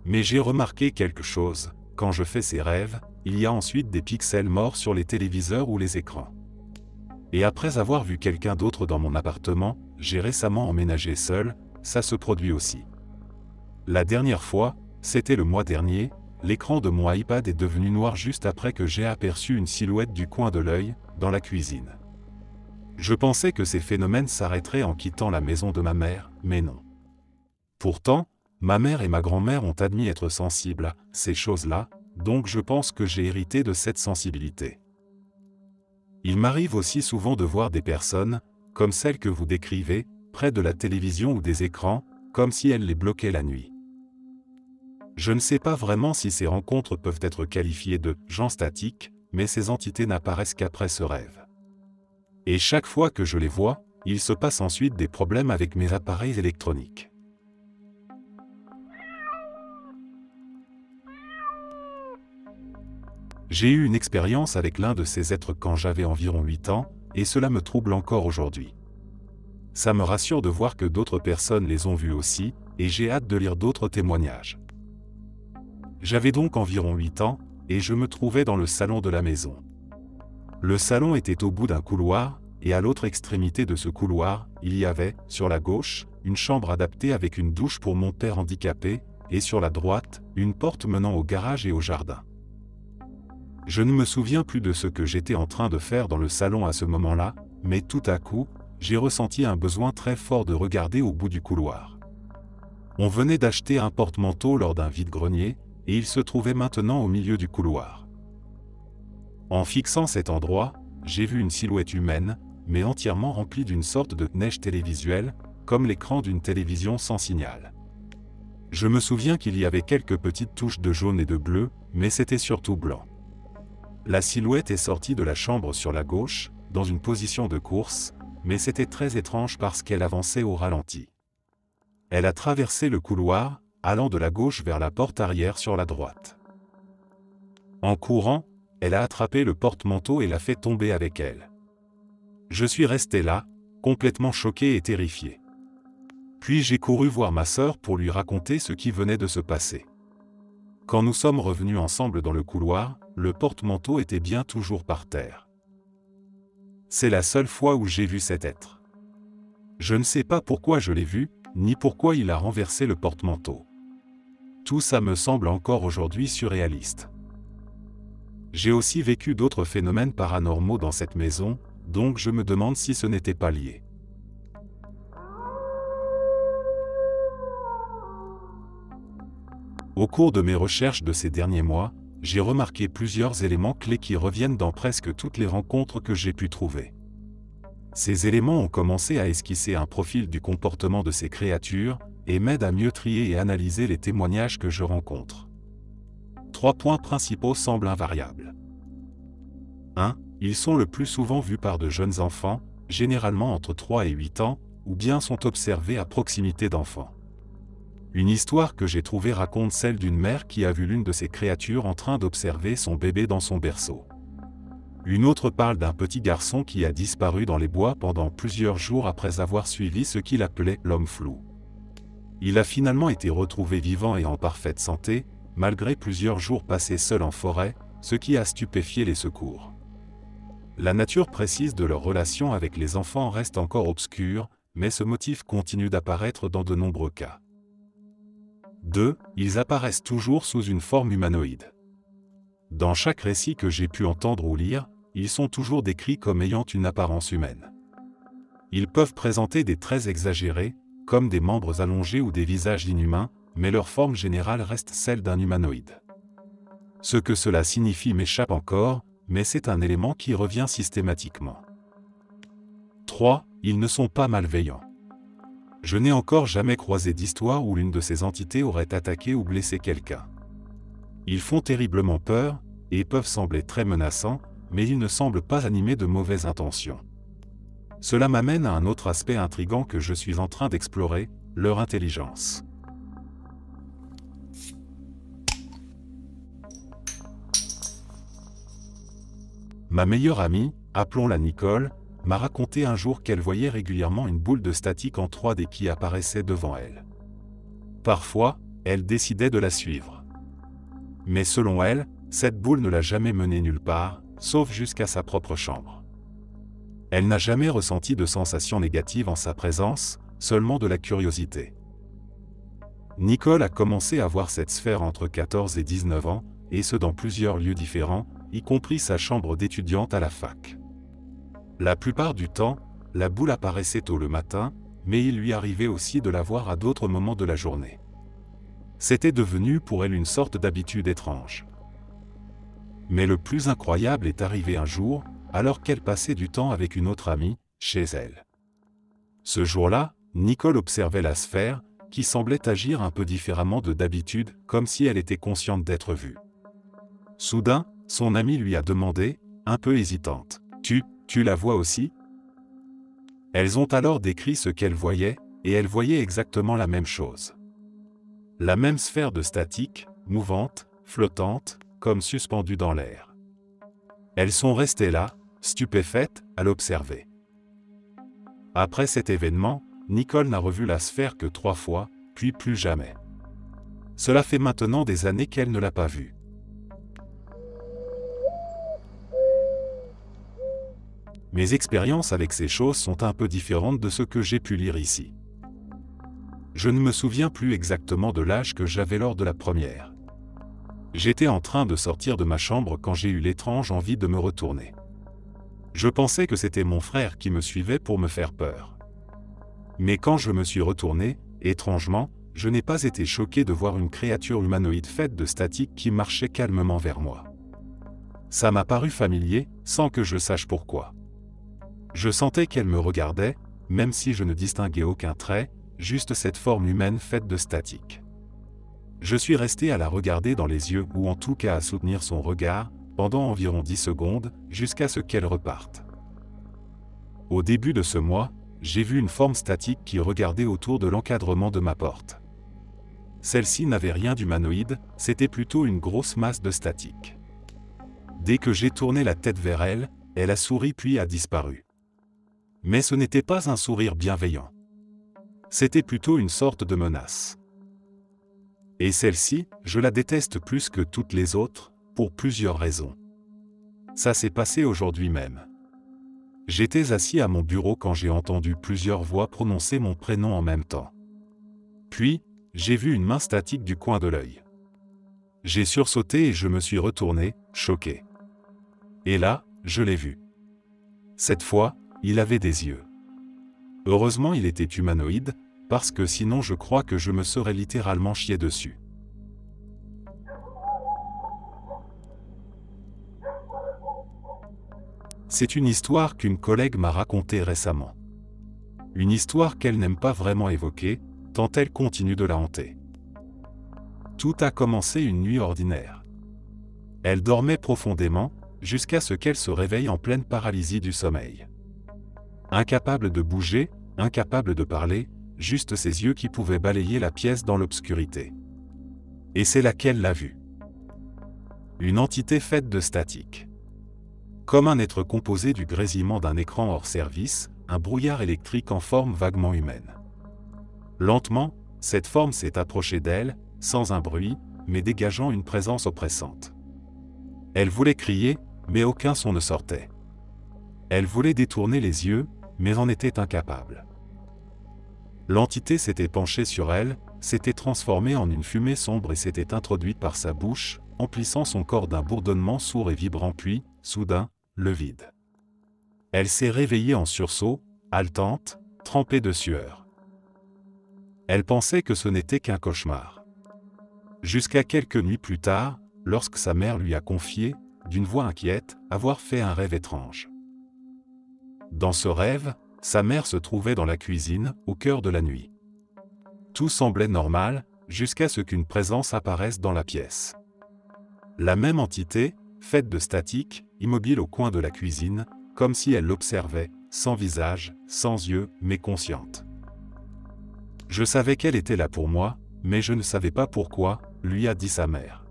[SPEAKER 1] Mais j'ai remarqué quelque chose, quand je fais ces rêves, il y a ensuite des pixels morts sur les téléviseurs ou les écrans. Et après avoir vu quelqu'un d'autre dans mon appartement, j'ai récemment emménagé seul, ça se produit aussi. La dernière fois, c'était le mois dernier, l'écran de mon iPad est devenu noir juste après que j'ai aperçu une silhouette du coin de l'œil, dans la cuisine. Je pensais que ces phénomènes s'arrêteraient en quittant la maison de ma mère, mais non. Pourtant, ma mère et ma grand-mère ont admis être sensibles à ces choses-là, donc je pense que j'ai hérité de cette sensibilité. Il m'arrive aussi souvent de voir des personnes, comme celles que vous décrivez, près de la télévision ou des écrans, comme si elles les bloquaient la nuit. Je ne sais pas vraiment si ces rencontres peuvent être qualifiées de « gens statiques », mais ces entités n'apparaissent qu'après ce rêve. Et chaque fois que je les vois, il se passe ensuite des problèmes avec mes appareils électroniques. J'ai eu une expérience avec l'un de ces êtres quand j'avais environ 8 ans, et cela me trouble encore aujourd'hui. Ça me rassure de voir que d'autres personnes les ont vus aussi, et j'ai hâte de lire d'autres témoignages. J'avais donc environ 8 ans, et je me trouvais dans le salon de la maison. Le salon était au bout d'un couloir, et à l'autre extrémité de ce couloir, il y avait, sur la gauche, une chambre adaptée avec une douche pour mon père handicapé, et sur la droite, une porte menant au garage et au jardin. Je ne me souviens plus de ce que j'étais en train de faire dans le salon à ce moment-là, mais tout à coup, j'ai ressenti un besoin très fort de regarder au bout du couloir. On venait d'acheter un porte-manteau lors d'un vide-grenier, et il se trouvait maintenant au milieu du couloir. En fixant cet endroit, j'ai vu une silhouette humaine, mais entièrement remplie d'une sorte de neige télévisuelle, comme l'écran d'une télévision sans signal. Je me souviens qu'il y avait quelques petites touches de jaune et de bleu, mais c'était surtout blanc. La silhouette est sortie de la chambre sur la gauche, dans une position de course, mais c'était très étrange parce qu'elle avançait au ralenti. Elle a traversé le couloir, allant de la gauche vers la porte arrière sur la droite. En courant, elle a attrapé le porte-manteau et l'a fait tomber avec elle. Je suis resté là, complètement choqué et terrifié. Puis j'ai couru voir ma sœur pour lui raconter ce qui venait de se passer. Quand nous sommes revenus ensemble dans le couloir, le porte-manteau était bien toujours par terre. C'est la seule fois où j'ai vu cet être. Je ne sais pas pourquoi je l'ai vu, ni pourquoi il a renversé le porte-manteau. Tout ça me semble encore aujourd'hui surréaliste. J'ai aussi vécu d'autres phénomènes paranormaux dans cette maison, donc je me demande si ce n'était pas lié. Au cours de mes recherches de ces derniers mois, j'ai remarqué plusieurs éléments clés qui reviennent dans presque toutes les rencontres que j'ai pu trouver. Ces éléments ont commencé à esquisser un profil du comportement de ces créatures, et m'aident à mieux trier et analyser les témoignages que je rencontre. 3 points principaux semblent invariables. 1. Ils sont le plus souvent vus par de jeunes enfants, généralement entre 3 et 8 ans, ou bien sont observés à proximité d'enfants. Une histoire que j'ai trouvée raconte celle d'une mère qui a vu l'une de ces créatures en train d'observer son bébé dans son berceau. Une autre parle d'un petit garçon qui a disparu dans les bois pendant plusieurs jours après avoir suivi ce qu'il appelait l'homme flou. Il a finalement été retrouvé vivant et en parfaite santé, malgré plusieurs jours passés seul en forêt, ce qui a stupéfié les secours. La nature précise de leur relation avec les enfants reste encore obscure, mais ce motif continue d'apparaître dans de nombreux cas. 2. Ils apparaissent toujours sous une forme humanoïde. Dans chaque récit que j'ai pu entendre ou lire, ils sont toujours décrits comme ayant une apparence humaine. Ils peuvent présenter des traits exagérés, comme des membres allongés ou des visages inhumains, mais leur forme générale reste celle d'un humanoïde. Ce que cela signifie m'échappe encore, mais c'est un élément qui revient systématiquement. 3. Ils ne sont pas malveillants. Je n'ai encore jamais croisé d'histoire où l'une de ces entités aurait attaqué ou blessé quelqu'un. Ils font terriblement peur, et peuvent sembler très menaçants, mais ils ne semblent pas animés de mauvaises intentions. Cela m'amène à un autre aspect intrigant que je suis en train d'explorer, leur intelligence. Ma meilleure amie, appelons-la Nicole, m'a raconté un jour qu'elle voyait régulièrement une boule de statique en 3D qui apparaissait devant elle. Parfois, elle décidait de la suivre. Mais selon elle, cette boule ne l'a jamais menée nulle part, sauf jusqu'à sa propre chambre. Elle n'a jamais ressenti de sensations négatives en sa présence, seulement de la curiosité. Nicole a commencé à voir cette sphère entre 14 et 19 ans, et ce dans plusieurs lieux différents, y compris sa chambre d'étudiante à la fac. La plupart du temps, la boule apparaissait tôt le matin, mais il lui arrivait aussi de la voir à d'autres moments de la journée. C'était devenu pour elle une sorte d'habitude étrange. Mais le plus incroyable est arrivé un jour, alors qu'elle passait du temps avec une autre amie, chez elle. Ce jour-là, Nicole observait la sphère, qui semblait agir un peu différemment de d'habitude, comme si elle était consciente d'être vue. Soudain, son amie lui a demandé, un peu hésitante, « Tu la vois aussi ?» Elles ont alors décrit ce qu'elles voyaient, et elles voyaient exactement la même chose. La même sphère de statique, mouvante, flottante, comme suspendue dans l'air. Elles sont restées là, stupéfaites, à l'observer. Après cet événement, Nicole n'a revu la sphère que 3 fois, puis plus jamais. Cela fait maintenant des années qu'elle ne l'a pas vue. Mes expériences avec ces choses sont un peu différentes de ce que j'ai pu lire ici. Je ne me souviens plus exactement de l'âge que j'avais lors de la première. J'étais en train de sortir de ma chambre quand j'ai eu l'étrange envie de me retourner. Je pensais que c'était mon frère qui me suivait pour me faire peur. Mais quand je me suis retourné, étrangement, je n'ai pas été choqué de voir une créature humanoïde faite de statique qui marchait calmement vers moi. Ça m'a paru familier, sans que je sache pourquoi. Je sentais qu'elle me regardait, même si je ne distinguais aucun trait, juste cette forme humaine faite de statique. Je suis resté à la regarder dans les yeux ou en tout cas à soutenir son regard, pendant environ 10 secondes, jusqu'à ce qu'elle reparte. Au début de ce mois, j'ai vu une forme statique qui regardait autour de l'encadrement de ma porte. Celle-ci n'avait rien d'humanoïde, c'était plutôt une grosse masse de statique. Dès que j'ai tourné la tête vers elle, elle a souri puis a disparu. Mais ce n'était pas un sourire bienveillant. C'était plutôt une sorte de menace. Et celle-ci, je la déteste plus que toutes les autres, pour plusieurs raisons. Ça s'est passé aujourd'hui même. J'étais assis à mon bureau quand j'ai entendu plusieurs voix prononcer mon prénom en même temps. Puis, j'ai vu une main statique du coin de l'œil. J'ai sursauté et je me suis retourné, choqué. Et là, je l'ai vu. Cette fois, il avait des yeux. Heureusement il était humanoïde, parce que sinon je crois que je me serais littéralement chié dessus. C'est une histoire qu'une collègue m'a racontée récemment. Une histoire qu'elle n'aime pas vraiment évoquer, tant elle continue de la hanter. Tout a commencé une nuit ordinaire. Elle dormait profondément, jusqu'à ce qu'elle se réveille en pleine paralysie du sommeil. Incapable de bouger, incapable de parler, juste ses yeux qui pouvaient balayer la pièce dans l'obscurité. Et c'est là qu'elle l'a vue. Une entité faite de statique. Comme un être composé du grésillement d'un écran hors service, un brouillard électrique en forme vaguement humaine. Lentement, cette forme s'est approchée d'elle, sans un bruit, mais dégageant une présence oppressante. Elle voulait crier, mais aucun son ne sortait. Elle voulait détourner les yeux, mais en était incapable. L'entité s'était penchée sur elle, s'était transformée en une fumée sombre et s'était introduite par sa bouche, emplissant son corps d'un bourdonnement sourd et vibrant puis, soudain, le vide. Elle s'est réveillée en sursaut, haletante, trempée de sueur. Elle pensait que ce n'était qu'un cauchemar. Jusqu'à quelques nuits plus tard, lorsque sa mère lui a confié, d'une voix inquiète, avoir fait un rêve étrange. Dans ce rêve, sa mère se trouvait dans la cuisine, au cœur de la nuit. Tout semblait normal, jusqu'à ce qu'une présence apparaisse dans la pièce. La même entité, faite de statique, immobile au coin de la cuisine, comme si elle l'observait, sans visage, sans yeux, mais consciente. Je savais qu'elle était là pour moi, mais je ne savais pas pourquoi, lui a dit sa mère.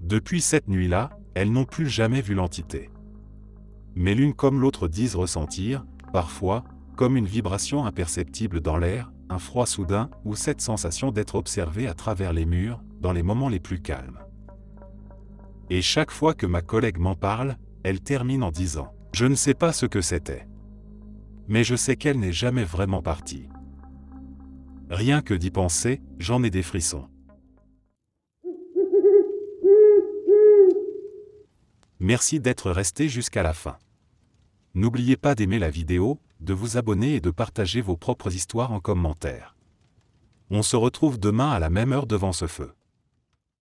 [SPEAKER 1] Depuis cette nuit-là, elles n'ont plus jamais vu l'entité. Mais l'une comme l'autre disent ressentir, parfois, comme une vibration imperceptible dans l'air, un froid soudain, ou cette sensation d'être observé à travers les murs, dans les moments les plus calmes. Et chaque fois que ma collègue m'en parle, elle termine en disant « Je ne sais pas ce que c'était. Mais je sais qu'elle n'est jamais vraiment partie. » Rien que d'y penser, j'en ai des frissons. Merci d'être resté jusqu'à la fin. N'oubliez pas d'aimer la vidéo, de vous abonner et de partager vos propres histoires en commentaire. On se retrouve demain à la même heure devant ce feu.